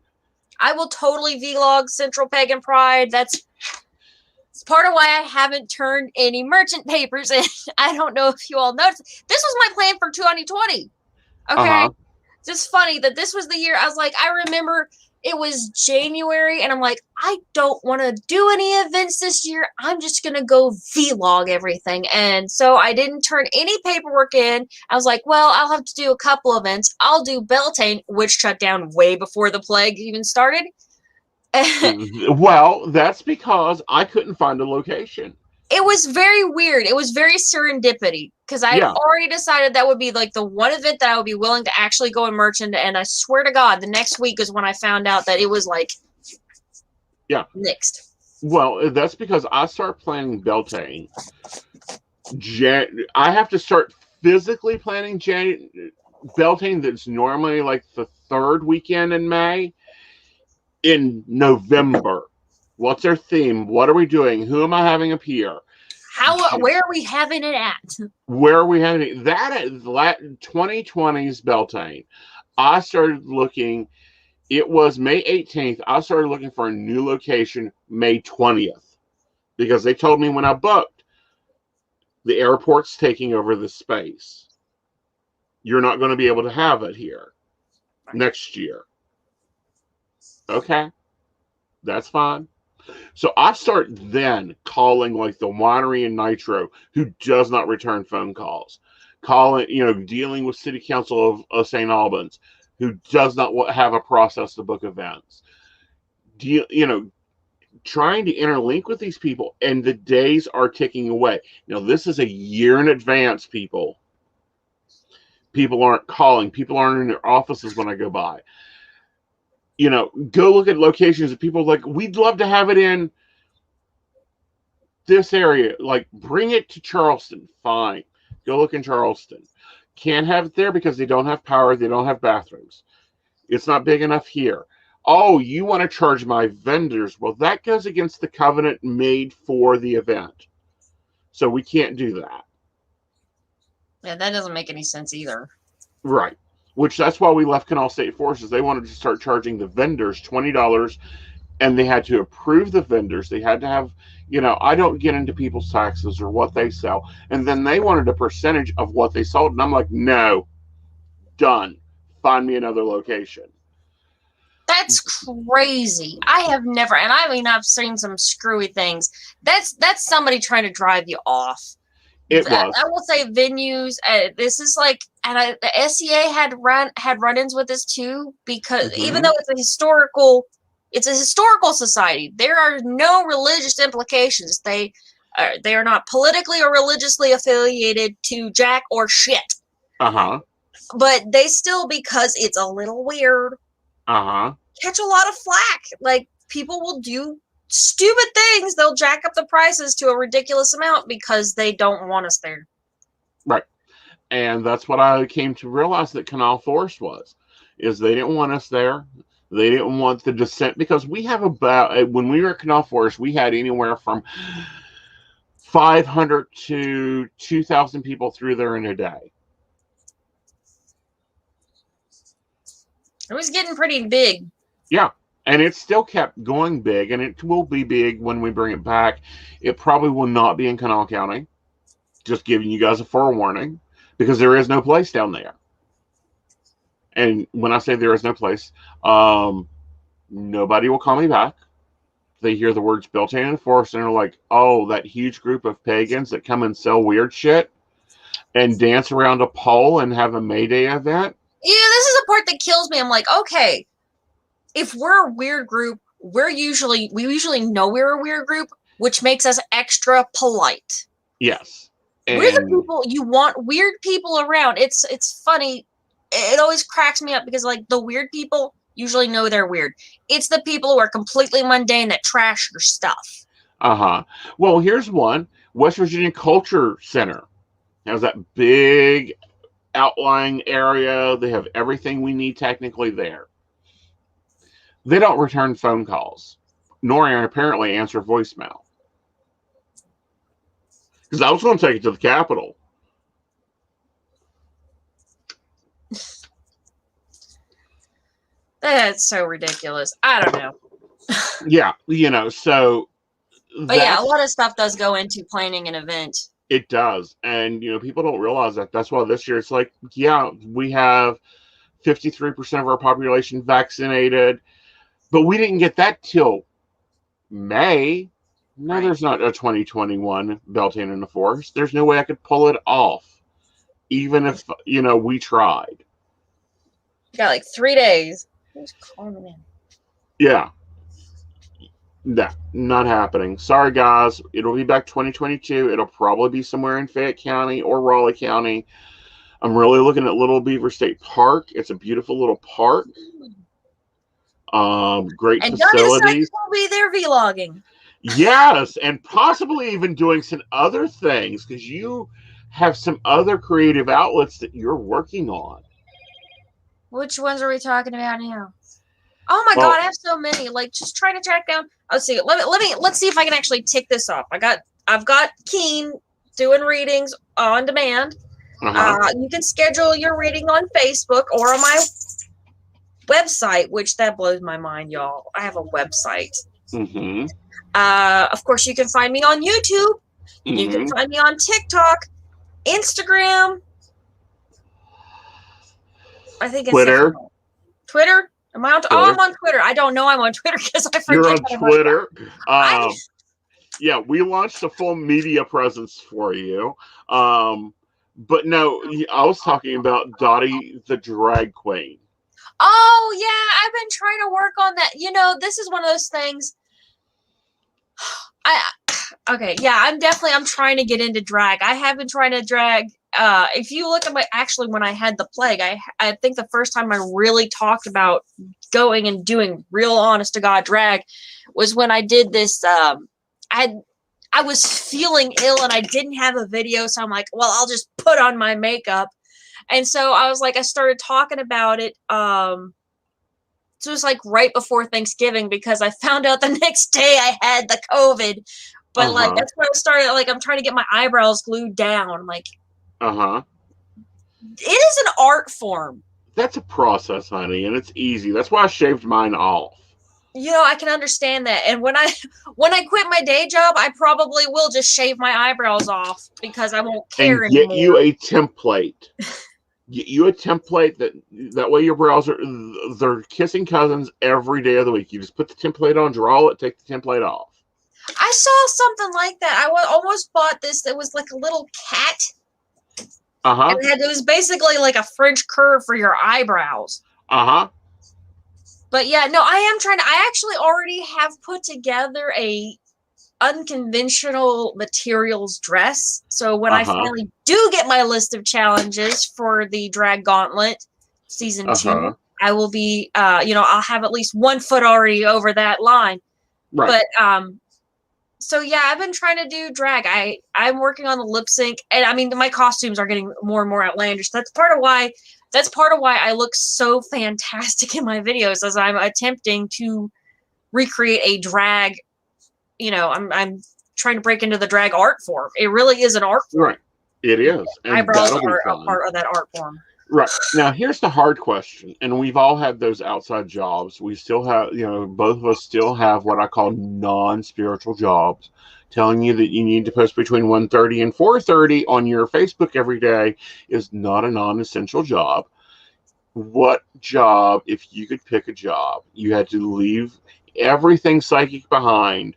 I will totally vlog Central Pagan Pride. It's part of why I haven't turned any merchant papers in. I don't know if you all noticed. This was my plan for 2020. Okay. It's just funny that this was the year I was like, I remember it was January, and I'm like, I don't want to do any events this year. I'm just going to go vlog everything. And so I didn't turn any paperwork in. I was like, well, I'll have to do a couple events. I'll do Beltane, which shut down way before the plague even started. Well, that's because I couldn't find a location. It was very weird. It was very serendipity because I had already decided that would be like the one event that I would be willing to actually go and merchant. And I swear to God, the next week is when I found out that it was like, nixed. Well, that's because I start planning Beltane. I have to start physically planning Beltane that's normally like the third weekend in May in November. What's our theme? What are we doing? Who am I having appear? Where are we having it at? Where are we having it? That at 2020's Beltane. I started looking. It was May 18th. I started looking for a new location May 20th because they told me when I booked, the airport's taking over the space. You're not going to be able to have it here next year. Okay, that's fine. So I start then calling like the winery in Nitro, who does not return phone calls, dealing with City Council of St. Albans, who does not have a process to book events. Trying to interlink with these people, and the days are ticking away. Now, this is a year in advance, people. People aren't calling. People aren't in their offices when I go by. Go look at locations that people like, we'd love to have it in this area. Like, bring it to Charleston. Fine. Go look in Charleston. Can't have it there because they don't have power. They don't have bathrooms. It's not big enough here. Oh, you want to charge my vendors? Well, that goes against the covenant made for the event. So we can't do that. Yeah, that doesn't make any sense either. Right. Which that's why we left Canal State Forces. They wanted to start charging the vendors $20, and they had to approve the vendors. They had to have, I don't get into people's taxes or what they sell. And then they wanted a percentage of what they sold. And I'm like, no, done. Find me another location. That's crazy. I have never, and I mean, I've seen some screwy things. That's somebody trying to drive you off. It was. I will say venues. This is like, and the SEA had run-ins with this too, because even though it's a historical society, there are no religious implications. They are not politically or religiously affiliated to jack or shit. But they still, because it's a little weird, catch a lot of flack. Like, people will do stupid things. They'll jack up the prices to a ridiculous amount because they don't want us there. Right. And that's what I came to realize that Canal Forest is they didn't want us there. They didn't want the descent, because we have when we were at Canal Forest, we had anywhere from 500 to 2,000 people through there in a day. It was getting pretty big. Yeah. And it still kept going big, and it will be big when we bring it back. It probably will not be in Kanawha County. Just giving you guys a forewarning, because there is no place down there. And when I say there is no place, nobody will call me back. They hear the words Beltane and Forest, and they're like, oh, that huge group of pagans that come and sell weird shit and dance around a pole and have a Mayday event. Yeah, this is the part that kills me. I'm like, okay, if we're a weird group, we usually know we're a weird group, which makes us extra polite. Yes. And we're the people you want. Weird people around. It's funny. It always cracks me up because, like, the weird people usually know they're weird. It's the people who are completely mundane that trash your stuff. Well, here's one. West Virginia Culture Center has that big outlying area. They have everything we need technically there. They don't return phone calls, nor apparently answer voicemail. Because I was going to take it to the Capitol. That's so ridiculous. I don't know. Yeah, so. But yeah, a lot of stuff does go into planning an event. It does. And, people don't realize that. That's why this year it's like, yeah, we have 53% of our population vaccinated. But we didn't get that till May. No, Right. there's not a 2021 Beltane in the Forest. There's no way I could pull it off, even if, we tried. You got like 3 days. Who's calling in? Yeah. No, not happening. Sorry, guys. It'll be back 2022. It'll probably be somewhere in Fayette County or Raleigh County. I'm really looking at Little Beaver State Park. It's a beautiful little park. Great And Dottie the Psychic facilities. will be there vlogging. Yes, and possibly even doing some other things, because you have some other creative outlets that you're working on. Which ones are we talking about now? Oh my Well- god, I have so many. Like, just trying to track down. Let's see. Let's see if I can actually tick this off. I've got Keen doing readings on demand. You can schedule your reading on Facebook or on my website, which that blows my mind, y'all. I have a website. Mm-hmm. Of course, you can find me on YouTube. You can find me on TikTok, Instagram. I think it's Twitter. Twitter. Am I on? Oh, I'm on Twitter. I don't know I'm on Twitter because I forget. You're on that I'm Twitter. I- Yeah, we launched a full media presence for you. But no, I was talking about Dottie the drag queen. Oh yeah, I've been trying to work on that. This is one of those things. Okay, yeah, I'm trying to get into drag. I have been trying to drag. If you look at when I had the plague, I think the first time I really talked about going and doing real honest to God drag was when I did this. I was feeling ill and I didn't have a video, so I'm like, well, I'll just put on my makeup. And so I was like, I started talking about it. So it was like right before Thanksgiving because I found out the next day I had the COVID. But like that's when I started. Like I'm trying to get my eyebrows glued down. Like, it is an art form. That's a process, honey, and it's easy. That's why I shaved mine off. I can understand that. And when I quit my day job, I probably will just shave my eyebrows off because I won't care and get anymore. you a template. Get you a template that way your brows they're kissing cousins every day of the week. You just put the template on, draw it, take the template off. I saw something like that. I almost bought this. That was like a little cat. And it was basically like a French curve for your eyebrows. But yeah, no, I actually already have put together a unconventional materials dress. So when I finally do get my list of challenges for the Drag Gauntlet season 2, I will be, I'll have at least 1 foot already over that line. Right. But, so yeah, I've been trying to do drag. I'm working on the lip sync, and I mean, my costumes are getting more and more outlandish. That's part of why I look so fantastic in my videos, as I'm attempting to recreate a drag. I'm trying to break into the drag art form. It really is an art form. Right. It is. And eyebrows are a part of that art form. Right. Now, here's the hard question. And we've all had those outside jobs. We still have, both of us still have what I call non-spiritual jobs, telling you that you need to post between 1:30 and 4:30 on your Facebook every day is not a non-essential job. What job, if you could pick a job, you had to leave everything psychic behind,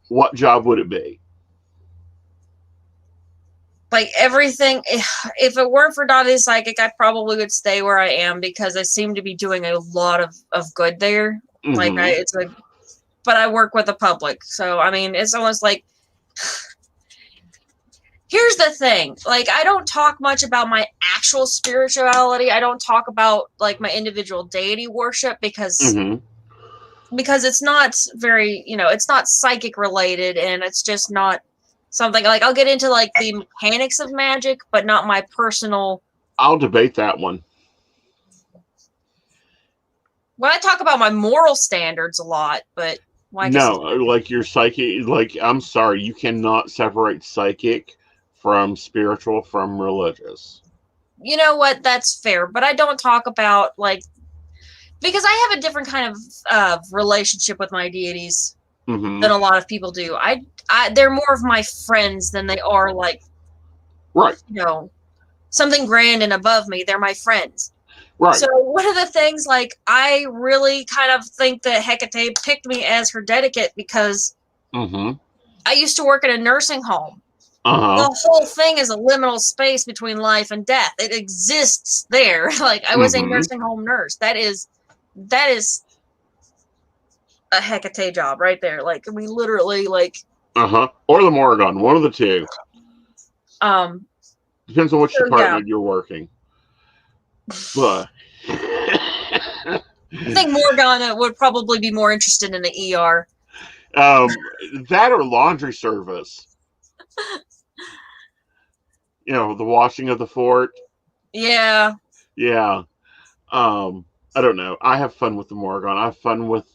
what job would it be? Like everything, if it weren't for Dottie the Psychic, I probably would stay where I am because I seem to be doing a lot of good there. Like but I work with the public. So, I mean, it's almost like, here's the thing. Like, I don't talk much about my actual spirituality. I don't talk about like my individual deity worship because it's not very, it's not psychic related, and it's just not something like I'll get into like the mechanics of magic, but not my personal. I'll debate that one. Well, I talk about my moral standards a lot, but like your psychic. Like, I'm sorry, you cannot separate psychic from spiritual from religious. You know what? That's fair, but I don't talk about because I have a different kind of relationship with my deities than a lot of people do. They're more of my friends than they are like, right. Something grand and above me. They're my friends. Right. So one of the things, like, I really kind of think that Hecate picked me as her dedicate because Mm-hmm. I used to work in a nursing home. Uh-huh. The whole thing is a liminal space between life and death. It exists there. Like, I was a Mm-hmm. nursing home nurse. That is a Hecate job right there. Like, we literally, like, Uh-huh. Or the Morrigan, one of the two. um, Depends on which so yeah. department you're working. But I think Morgana would probably be more interested in the ER. that or laundry service. You know, the washing of the fort. Yeah. Yeah. I don't know. I have fun with the Morrigan. I have fun with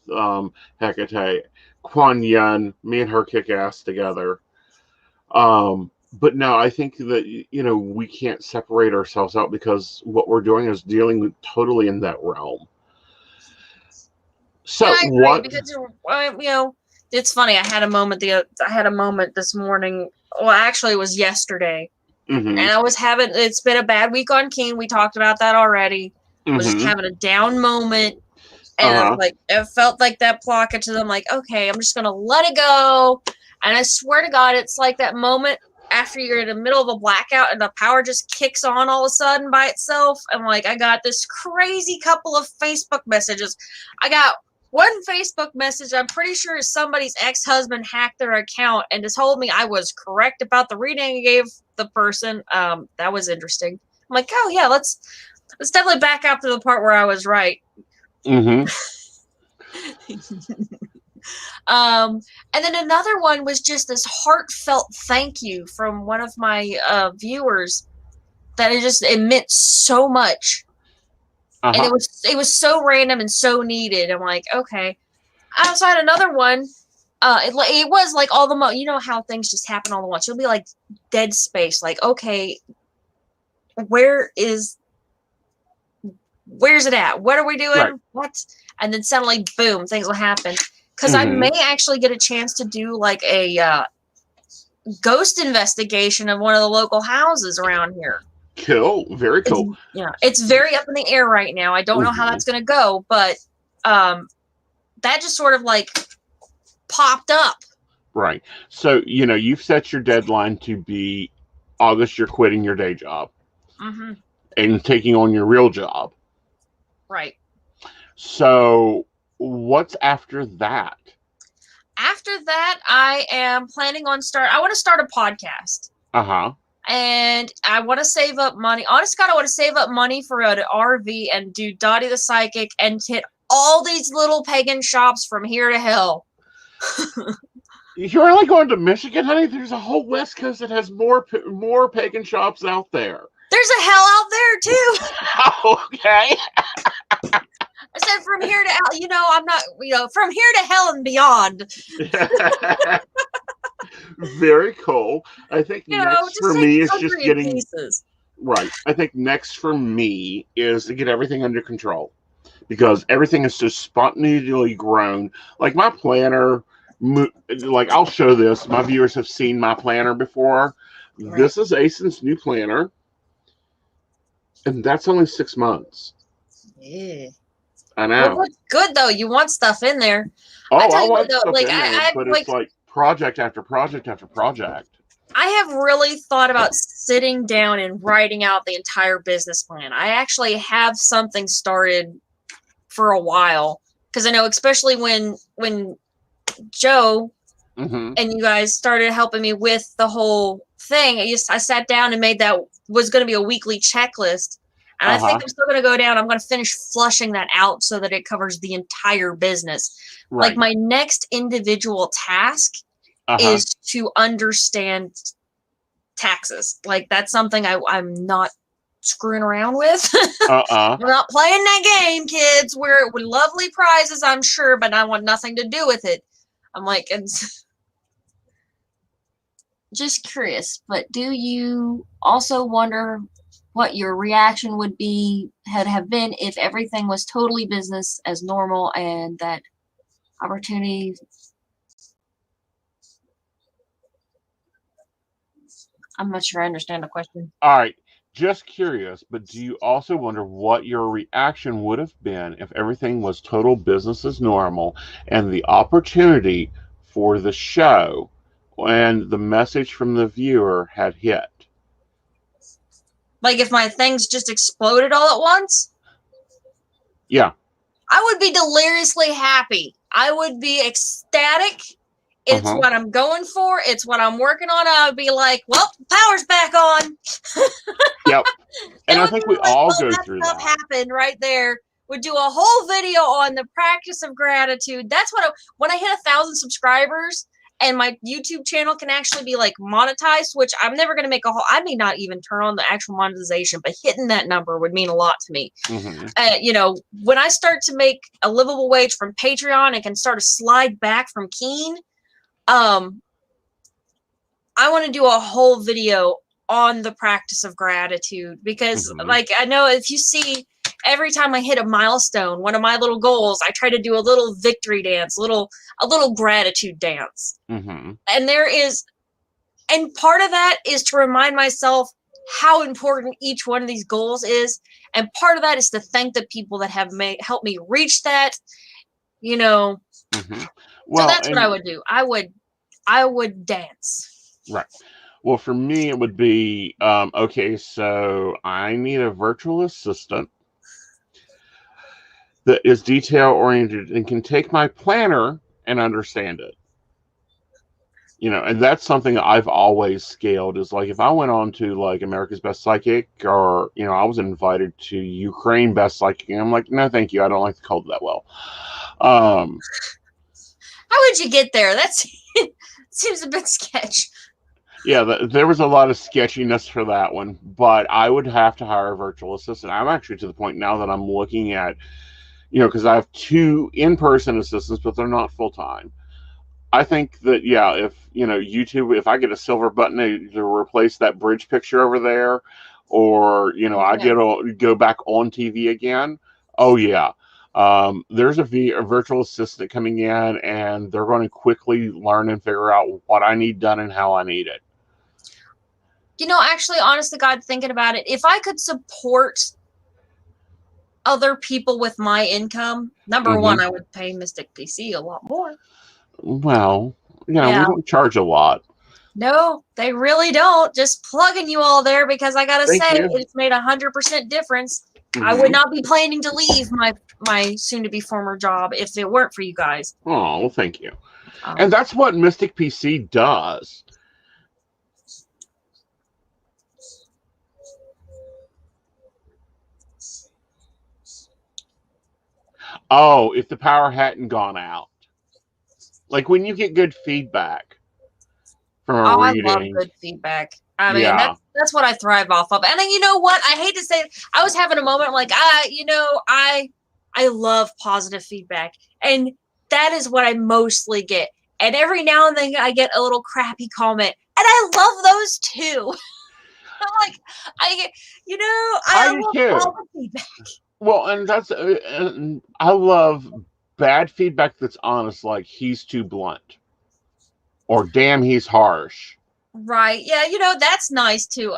Hecate. Kuan Yin, me and her kick ass together. But no, I think that, you know, we can't separate ourselves out because what we're doing is dealing with totally in that realm. So Yeah, I agree, what? because you know, it's funny. I had a moment this morning. Well, actually, it was yesterday, Mm-hmm. and I was having. It's been a bad week on Keen. We talked about that already. I was just Mm-hmm. having a down moment, and Uh-huh. like it felt like that blockage. And I'm like, okay, I'm just gonna let it go. And I swear to God, it's like that moment after you're in the middle of a blackout and the power just kicks on all of a sudden by itself. And like, I got this crazy couple of Facebook messages. I got one Facebook message, I'm pretty sure somebody's ex-husband hacked their account and just told me I was correct about the reading I gave the person. That was interesting. I'm like, oh yeah, let's definitely back up to the part where I was right. Mm-hmm. And then another one was just this heartfelt thank you from one of my viewers that it meant so much. And Uh-huh. it was so random and so needed. I'm like, okay. I also had another one. It was like all the you know how things just happen all at once. You'll be like dead space. Like, okay, where's it at? What are we doing? Right. What? And then suddenly, boom, things will happen. Because I Mm-hmm. may actually get a chance to do like a ghost investigation of one of the local houses around here. Cool. Very cool. It's very up in the air right now. I don't know how that's going to go, but that just sort of like popped up. Right. So, you know, you've set your deadline to be August, you're quitting your day job Mm-hmm. and taking on your real job. Right. So, what's after that? After that, I am planning on I want to start a podcast. Uh-huh. And I want to save up money. Honest God, I want to save up money for an RV and do Dottie the Psychic and hit all these little pagan shops from here to hell. You're only going to Michigan, honey? There's a whole West Coast that has more pagan shops out there. There's a hell out there, too. Okay. I said from here to hell. You know, I'm not, from here to hell and beyond. Very cool. I think next for me is just getting pieces. Right. I think next for me is to get everything under control because everything is so spontaneously grown. Like my planner, like I'll show this. My viewers have seen my planner before. Right. This is Aeson's new planner, and that's only 6 months. Yeah. I know. Well, it's good though. You want stuff in there. Oh, I want stuff in there, but it's like project after project after project. I have really thought about sitting down and writing out the entire business plan. I actually have something started for a while because I know, especially when Joe mm-hmm. and you guys started helping me with the whole thing. I sat down and made that was going to be a weekly checklist. And I think I'm still going to go down. I'm going to finish flushing that out so that it covers the entire business. Right. Like my next individual task is to understand taxes. Like that's something I'm not screwing around with. We're not playing that game, kids. We're lovely prizes, I'm sure, but I want nothing to do with it. I'm like, it's just curious. But do you also wonder what your reaction would have been if everything was totally business as normal and that opportunity? I'm not sure I understand the question. All right. Just curious, but do you also wonder what your reaction would have been if everything was total business as normal and the opportunity for the show and the message from the viewer had hit? Like if my things just exploded all at once? Yeah. I would be deliriously happy. I would be ecstatic. It's what I'm going for. It's what I'm working on. I would be like, well, power's back on. Yep. And I think we all go that through stuff that. happened right there. Would do a whole video on the practice of gratitude. That's what when I hit 1,000 subscribers and my YouTube channel can actually be like monetized, which I'm never going to make a whole, I may not even turn on the actual monetization, but hitting that number would mean a lot to me. You know, when I start to make a livable wage from Patreon and can start to slide back from Keen, I want to do a whole video on the practice of gratitude because like I know if you see every time I hit a milestone, one of my little goals, I try to do a little victory dance, a little gratitude dance. And there is, and part of that is to remind myself how important each one of these goals is, and part of that is to thank the people that have helped me reach that, you know. Well, so that's what I would do. I would dance. Right. Well, for me, it would be, okay, so I need a virtual assistant that is detail-oriented and can take my planner and understand it. You know, and that's something that I've always scaled is like if I went on to like America's Best Psychic or, you know, I was invited to Ukraine Best Psychic and I'm like, no, thank you. I don't like the cold that well. How would you get there? That seems a bit sketch. Yeah, there was a lot of sketchiness for that one, but I would have to hire a virtual assistant. I'm actually to the point now that I'm looking at, you know, because I have 2 in-person assistants, but they're not full-time. I think that, yeah, if, you know, YouTube, if I get a silver button to replace that bridge picture over there, or, you know, I get to go back on TV again, oh, yeah. There's a virtual assistant coming in, and they're going to quickly learn and figure out what I need done and how I need it. You know, actually, honest to God, thinking about it, if I could support other people with my income, number one, I would pay Mystic PC a lot more. Well, you know, we don't charge a lot. No, they really don't. Just plugging you all there because I gotta say it's made 100% difference. I would not be planning to leave my soon-to-be former job if it weren't for you guys. Oh, well, thank you. And that's what Mystic PC does. Oh, if the power hadn't gone out. Like when you get good feedback from a reading. I love good feedback. I mean, that's what I thrive off of. And then, you know what? I hate to say it, I was having a moment like, you know, I love positive feedback. And that is what I mostly get. And every now and then I get a little crappy comment. And I love those too. I'm like, I love all the feedback. Well, and that's, I love bad feedback that's honest, like he's too blunt. Or damn, he's harsh. Right. Yeah, you know, that's nice too.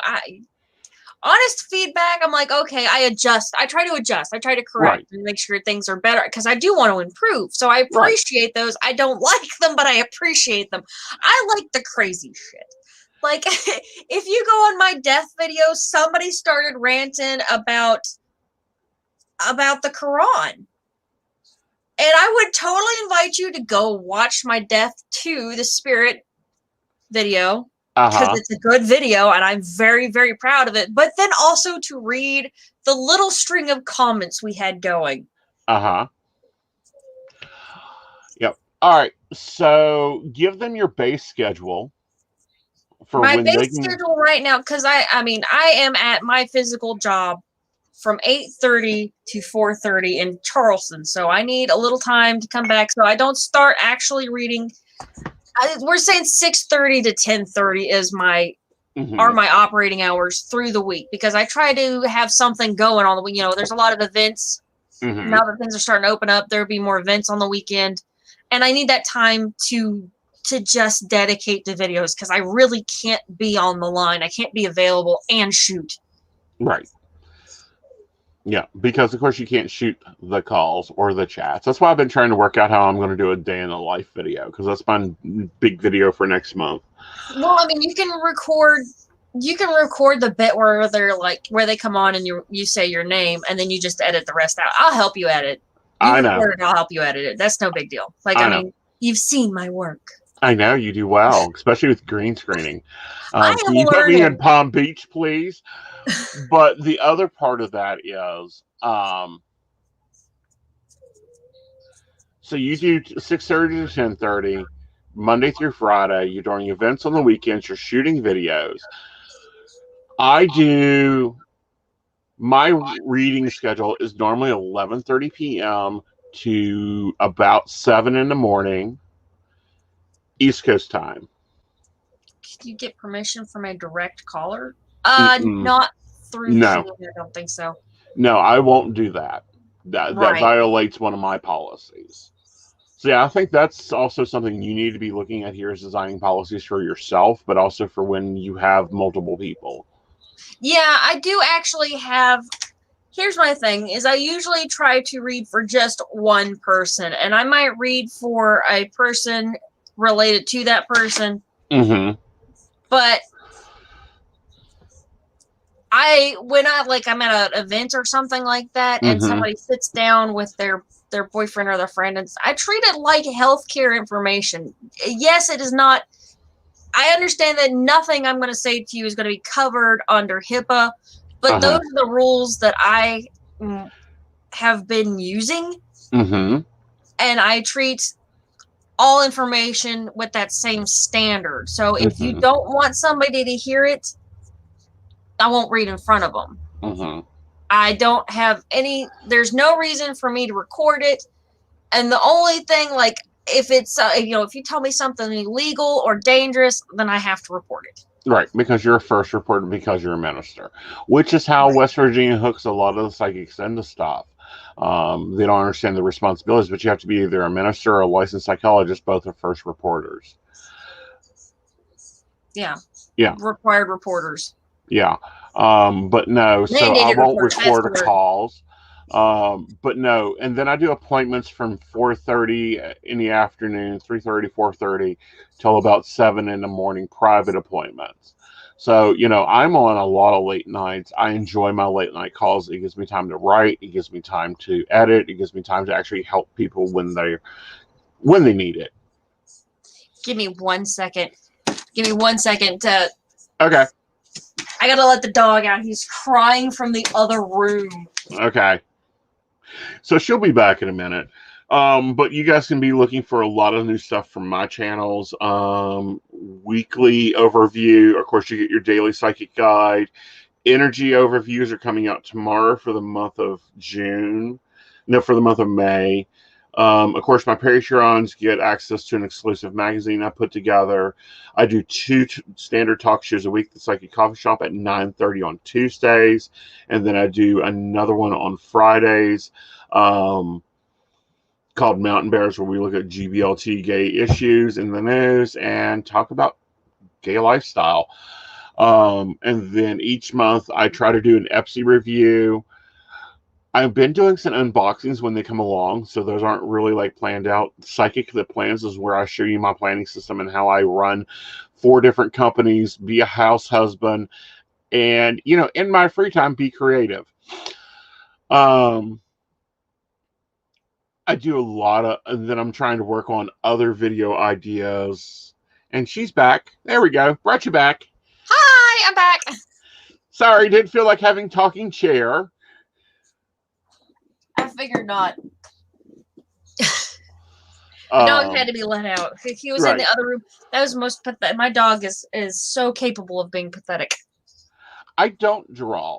Honest feedback, I'm like, okay, I adjust. I try to adjust. I try to correct and make sure things are better because I do want to improve. So I appreciate those. I don't like them, but I appreciate them. I like the crazy shit. Like, if you go on my death video, somebody started ranting about the Quran. And I would totally invite you to go watch my Death to the Spirit video. Because it's a good video and I'm very, very proud of it. But then also to read the little string of comments we had going. Yep. All right. So give them your base schedule. For my base schedule right now, because I mean, I am at my physical job from 8:30 to 4:30 in Charleston. So I need a little time to come back. So I don't start actually reading. We're saying 6:30 to 10:30 is are my operating hours through the week because I try to have something going on the week. You know, there's a lot of events. Now that things are starting to open up, there'll be more events on the weekend. And I need that time to just dedicate to videos because I really can't be on the line. I can't be available and shoot. Right. Yeah, because of course you can't shoot the calls or the chats. That's why I've been trying to work out how I'm going to do a day in the life video, because that's my big video for next month. Well, I mean, you can record the bit where they're like where they come on and you say your name and then you just edit the rest out. I'll help you edit. You I know. record it, I'll help you edit it. That's no big deal. Like, I mean, you've seen my work. I know you do well, especially with green screening. I Can am you put me in learning. Palm Beach, please? But the other part of that is, so you do 6:30 to 10:30, Monday through Friday. You're doing events on the weekends. You're shooting videos. I do. My reading schedule is normally 11:30 p.m. to about 7 in the morning, East Coast time. Can you get permission from a direct caller? Mm-mm. Not through No. Zoom, I don't think so. No, I won't do that. That Right. violates one of my policies. So yeah, I think that's also something you need to be looking at here, is designing policies for yourself, but also for when you have multiple people. Yeah, I do actually have. Here's my thing: is I usually try to read for just one person, and I might read for a person related to that person. Mm-hmm. But when I'm at an event or something like that, and somebody sits down with their boyfriend or their friend, and I treat it like healthcare information. Yes, it is not. I understand that nothing I'm going to say to you is going to be covered under HIPAA, but those are the rules that I have been using, and I treat all information with that same standard. So if you don't want somebody to hear it, I won't read in front of them. I don't have there's no reason for me to record it. And the only thing, like, if it's, if you tell me something illegal or dangerous, then I have to report it. Right, because you're a first reporter, because you're a minister, which is how West Virginia hooks a lot of the psychics into stuff. They don't understand the responsibilities, but you have to be either a minister or a licensed psychologist. Both are first reporters. Yeah. Yeah. Required reporters. Yeah. But no, so I won't record calls. But no, and then I do appointments from 4:30 in the afternoon, 3:30, 4:30 till about 7 in the morning, private appointments. So, I'm on a lot of late nights. I enjoy my late night calls. It gives me time to write. It gives me time to edit. It gives me time to actually help people when they need it. Give me 1 second. Give me 1 second to. Okay. I gotta let the dog out. He's crying from the other room. Okay. So she'll be back in a minute. But you guys can be looking for a lot of new stuff from my channels. Weekly overview. Of course, you get your daily psychic guide. Energy overviews are coming out tomorrow for the month of June. No, for the month of May. Of course, my Patreons get access to an exclusive magazine I put together. I do 2 standard talk shows a week, the Psychic Coffee Shop at 9:30 on Tuesdays, and then I do another one on Fridays called Mountain Bears, where we look at GBLT gay issues in the news and talk about gay lifestyle. And then each month I try to do an EPSI review. I've been doing some unboxings when they come along, so those aren't really like planned out. Psychic That Plans is where I show you my planning system and how I run 4 different companies, be a house husband, and in my free time be creative. I do a lot of, and then I'm trying to work on other video ideas. And she's back. There we go. Brought you back. Hi, I'm back. Sorry, didn't feel like having talking chair. I figured not. The dog had to be let out. He was in the other room. That was most pathetic. My dog is so capable of being pathetic. I don't draw.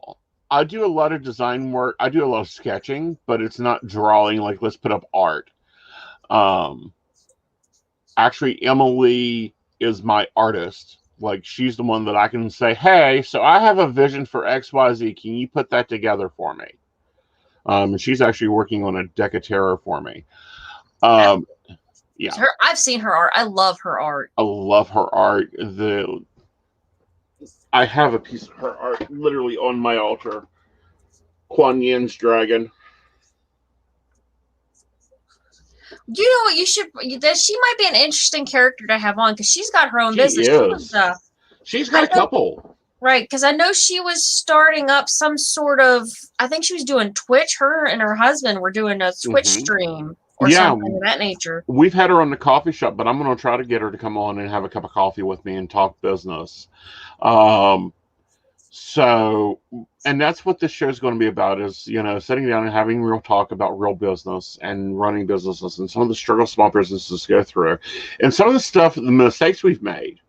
I do a lot of design work. I do a lot of sketching, but it's not drawing like let's put up art. Actually, Emily is my artist. Like, she's the one that I can say, hey, so I have a vision for XYZ. Can you put that together for me? And she's actually working on a deck of tarot for me. Yeah. I've seen her art. I love her art. I love her art. I have a piece of her art literally on my altar. Kuan Yin's dragon. You know what? You should. That she might be an interesting character to have on because she's got her own She business. is. She's got a couple. Right, because I know she was starting up some sort of. I think she was doing Twitch. Her and her husband were doing a Twitch stream or something of that nature. We've had her on the coffee shop, but I'm going to try to get her to come on and have a cup of coffee with me and talk business. So, and that's what this show is going to be about, is, you know, sitting down and having real talk about real business and running businesses and some of the struggles small businesses go through and some of the stuff, the mistakes we've made.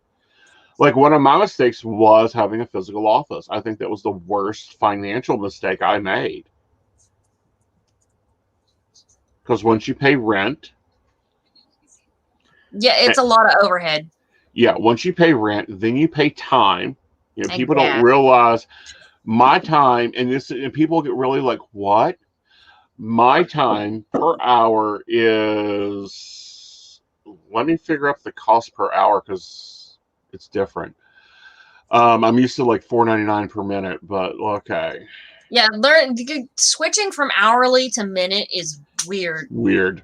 Like, one of my mistakes was having a physical office. I think that was the worst financial mistake I made. Because once you pay rent. Yeah, it's a lot of overhead. Yeah, once you pay rent, then you pay time. You know, people don't realize my time, and people get really like, what? My time per hour is, let me figure out the cost per hour because it's different. I'm used to like $4.99 per minute, but okay. Yeah, switching from hourly to minute is weird.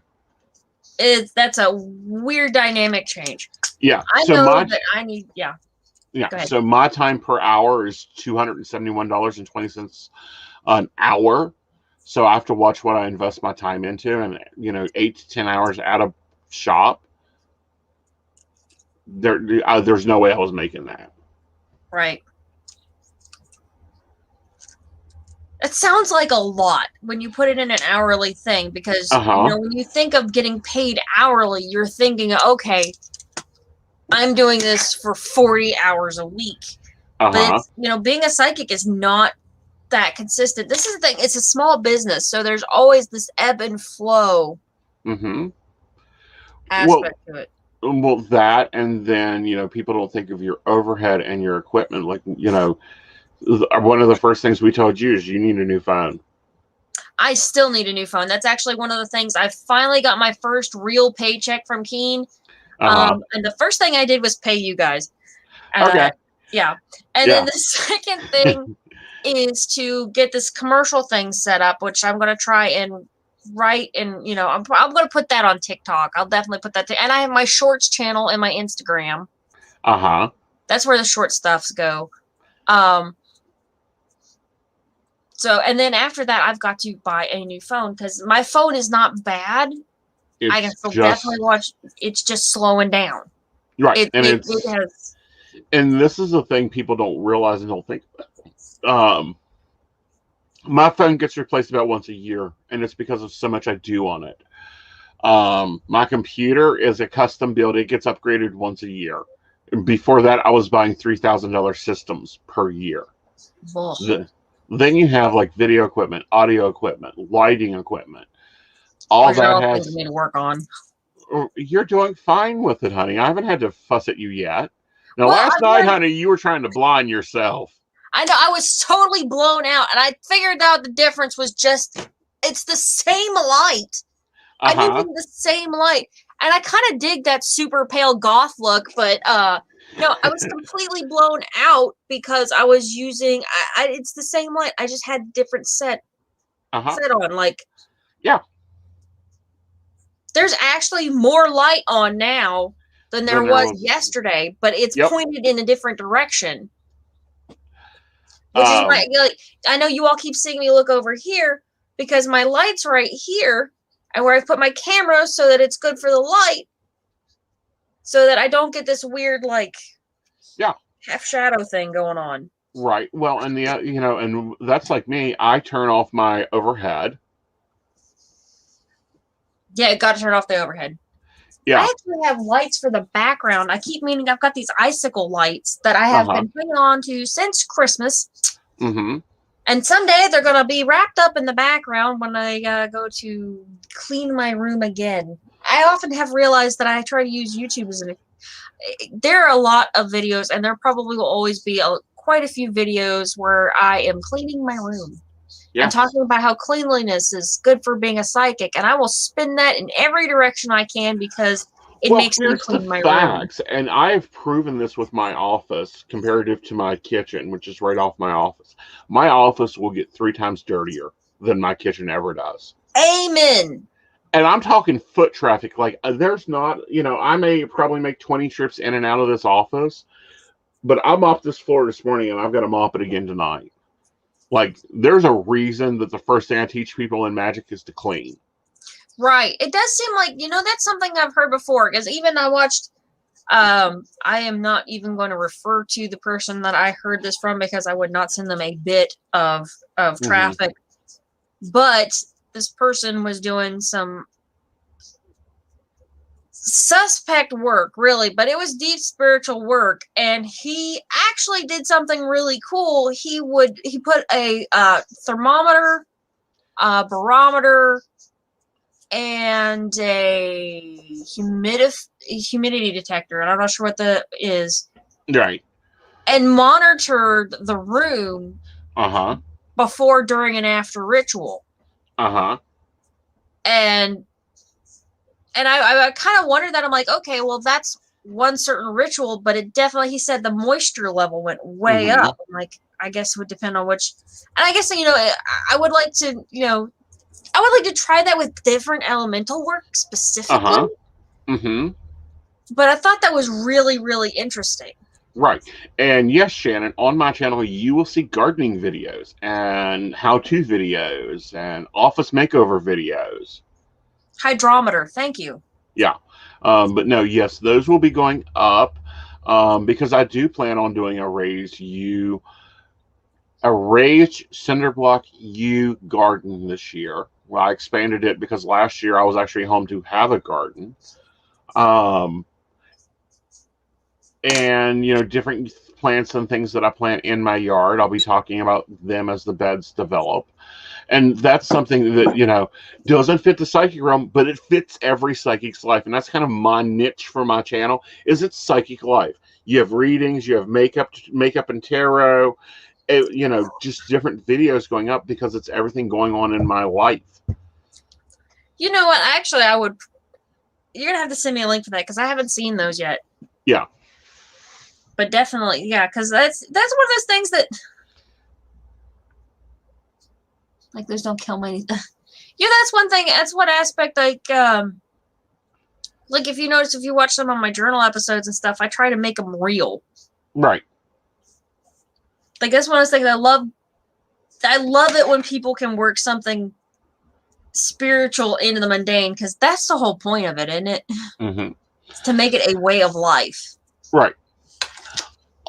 That's a weird dynamic change. Yeah, I know that I need. Yeah. Yeah, so my time per hour is $271.20 an hour. So I have to watch what I invest my time into, and 8 to 10 hours at a shop. There's no way I was making that. Right. It sounds like a lot when you put it in an hourly thing, because when you think of getting paid hourly, you're thinking, okay, I'm doing this for 40 hours a week. But it's, being a psychic is not that consistent. This is the thing. It's a small business, so there's always this ebb and flow aspect to it. Well, that, and then, people don't think of your overhead and your equipment. Like, one of the first things we told you is you need a new phone. I still need a new phone. That's actually one of the things. I finally got my first real paycheck from Keen. And the first thing I did was pay you guys. Okay. Yeah. And then the second thing is to get this commercial thing set up, which I'm going to try and write. And, I'm going to put that on TikTok. I'll definitely put that. And I have my shorts channel and my Instagram. That's where the short stuffs go. So, and then after that, I've got to buy a new phone because my phone is not bad. I can still definitely watch. It's just slowing down. Right. And this is the thing people don't realize and don't think about. My phone gets replaced about once a year, and it's because of so much I do on it. My computer is a custom build. It gets upgraded once a year. Before that, I was buying $3,000 systems per year. Then you have like video equipment, audio equipment, lighting equipment. All that has things for me to work on. You're doing fine with it, honey. I haven't had to fuss at you yet. Now, last night, honey, you were trying to blind yourself. I know. I was totally blown out, and I figured out the difference was it's the same light. I'm using the same light, and I kind of dig that super pale goth look, but no, I was completely blown out because I was using. It's the same light. I just had different set on. Like, yeah. There's actually more light on now than there was yesterday, but it's pointed in a different direction. Which is why, I know you all keep seeing me look over here because my light's right here, and where I've put my camera so that it's good for the light, so that I don't get this weird half shadow thing going on. Right. Well, and and that's like me. I turn off my overhead. Yeah, got to turn off the overhead. Yeah. I actually have lights for the background. I keep meaning I've got these icicle lights that I have been putting on to since Christmas. And someday they're going to be wrapped up in the background when I go to clean my room again. I often have realized that I try to use YouTube as there are a lot of videos, and there probably will always be quite a few videos where I am cleaning my room. And talking about how cleanliness is good for being a psychic. And I will spin that in every direction I can because It Well, makes me here's the clean my room. facts, and I have proven this with my office comparative to my kitchen, which is right off my office. My office will get 3 times dirtier than my kitchen ever does. Amen. And I'm talking foot traffic. Like, there's not, I may probably make 20 trips in and out of this office, but I mopped this floor this morning and I've got to mop it again tonight. Like, there's a reason that the first thing I teach people in magic is to clean. Right. It does seem like, that's something I've heard before, because even I watched, I am not even going to refer to the person that I heard this from because I would not send them a bit of traffic. But this person was doing some suspect work, really, but it was deep spiritual work, and he actually did something really cool. He put a thermometer, barometer, and a humidity detector, and I'm not sure what that is. Right. And monitored the room before, during, and after ritual. And I kind of wondered that. I'm like, okay, well, that's one certain ritual, but it definitely, he said the moisture level went way up. I'm like, I guess it would depend on which, and I guess, I would like to, I would like to try that with different elemental work specifically. But I thought that was really, really interesting. Right. And yes, Shannon, on my channel, you will see gardening videos and how-to videos and office makeover videos. Hydrometer. Thank you. Yeah. But no, yes, those will be going up because I do plan on doing a raised cinder block U garden this year. Well, I expanded it because last year I was actually home to have a garden. And, different plants and things that I plant in my yard. I'll be talking about them as the beds develop. And that's something that, doesn't fit the psychic realm, but it fits every psychic's life. And that's kind of my niche for my channel, is it's psychic life. You have readings, you have makeup and tarot, just different videos going up because it's everything going on in my life. You know what? Actually, you're going to have to send me a link for that because I haven't seen those yet. Yeah. But definitely, yeah, because that's one of those things that, like, those don't kill me. That's one thing. That's one aspect. Like if you notice, if you watch some of my journal episodes and stuff, I try to make them real. Right. Like, that's one of those things I love. I love it when people can work something spiritual into the mundane, because that's the whole point of it, isn't it? It's to make it a way of life. Right.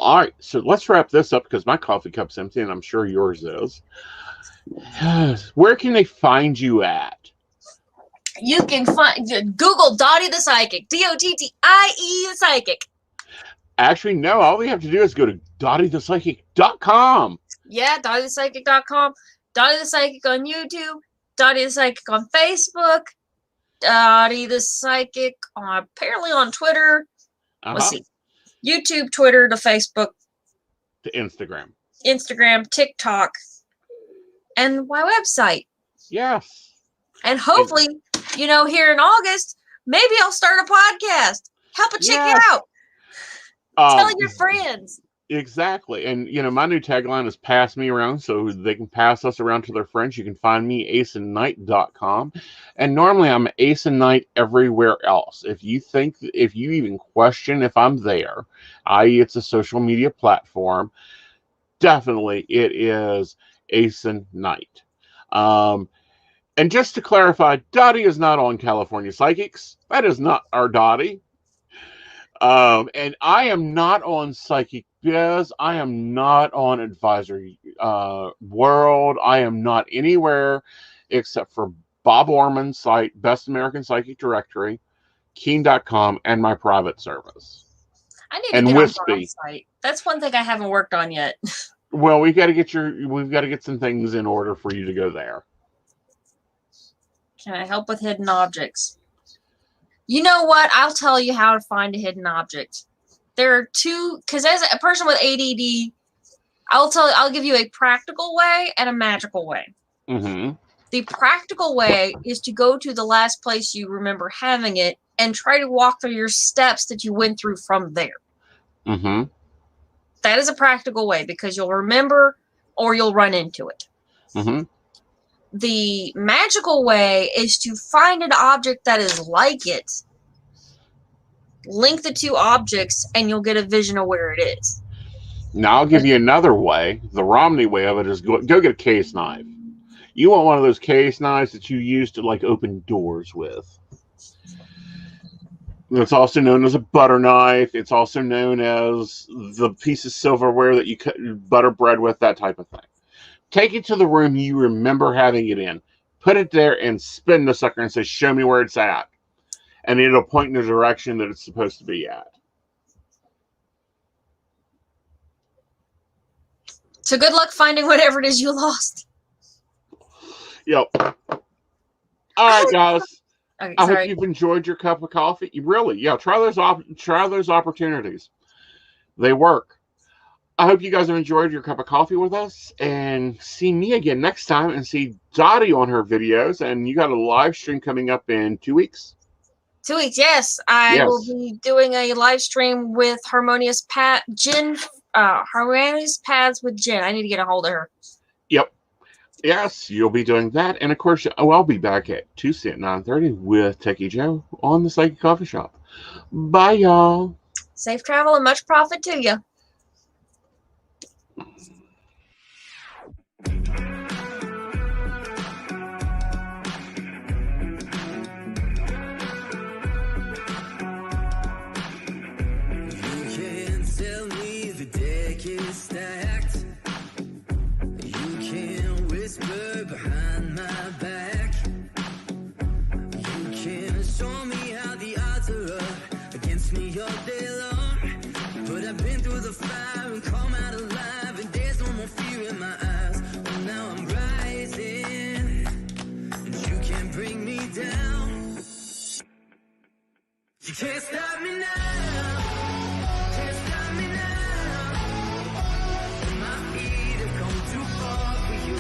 All right, so let's wrap this up because my coffee cup's empty and I'm sure yours is. Where can they find you at? You can Google Dottie the Psychic. Dottie the Psychic. Actually, no, all we have to do is go to DottieThePsychic.com. Yeah, DottieThePsychic.com. Dottie the Psychic on YouTube. Dottie the Psychic on Facebook. Dottie the Psychic apparently on Twitter. Let's see. YouTube, Twitter, to Facebook, to Instagram, TikTok, and my website. Yes. And hopefully, here in August, maybe I'll start a podcast. Help a chick out. Tell your friends. Exactly. And, my new tagline is pass me around, so they can pass us around to their friends. You can find me AesonKnight.com. And normally I'm Aeson Knight everywhere else. If you even question if I'm there, i.e. it's a social media platform, definitely it is Aeson Knight. And just to clarify, Dottie is not on California Psychics. That is not our Dottie. And I am not on Psychic Biz. I am not on Advisory World. I am not anywhere except for Bob Orman's site, Best American Psychic Directory, Keen.com, and my private service. I need to get on Bob's site. That's one thing I haven't worked on yet. Well, we've got to get some things in order for you to go there. Can I help with hidden objects? You know what? I'll tell you how to find a hidden object. There are two, because as a person with ADD, I'll give you a practical way and a magical way. The practical way is to go to the last place you remember having it and try to walk through your steps that you went through from there. Mm-hmm. That is a practical way because you'll remember or you'll run into it. Mm-hmm. The magical way is to find an object that is like it, link the two objects, and you'll get a vision of where it is. Now I'll give you another way. The Romney way of it is go get a case knife. You want one of those case knives that you use to like open doors with. It's also known as a butter knife. It's also known as the piece of silverware that you cut butter bread with, that type of thing. Take it to the room you remember having it in. Put it there and spin the sucker and say, show me where it's at. And it'll point in the direction that it's supposed to be at. So good luck finding whatever it is you lost. Yep. All right, guys. Okay, I hope sorry. you've enjoyed your cup of coffee. Really, yeah, try those opportunities. They work. I hope you guys have enjoyed your cup of coffee with us, and see me again next time, and see Dottie on her videos. And you got a live stream coming up in 2 weeks. 2 weeks, yes. I will be doing a live stream with Harmonious Paths with Jen. I need to get a hold of her. Yep. Yes, you'll be doing that. And of course, I'll be back at Tuesday at 9:30 with Techie Joe on the Psychic Coffee Shop. Bye, y'all. Safe travel and much profit to you. Stacked. You can whisper behind my back. You can show me how the odds are up against me all day long. But I've been through the fire and come out alive, and there's no more fear in my eyes. Oh, now I'm rising, and you can't bring me down. You can't stop me now. Can't stop me now. My feet have come too far for you.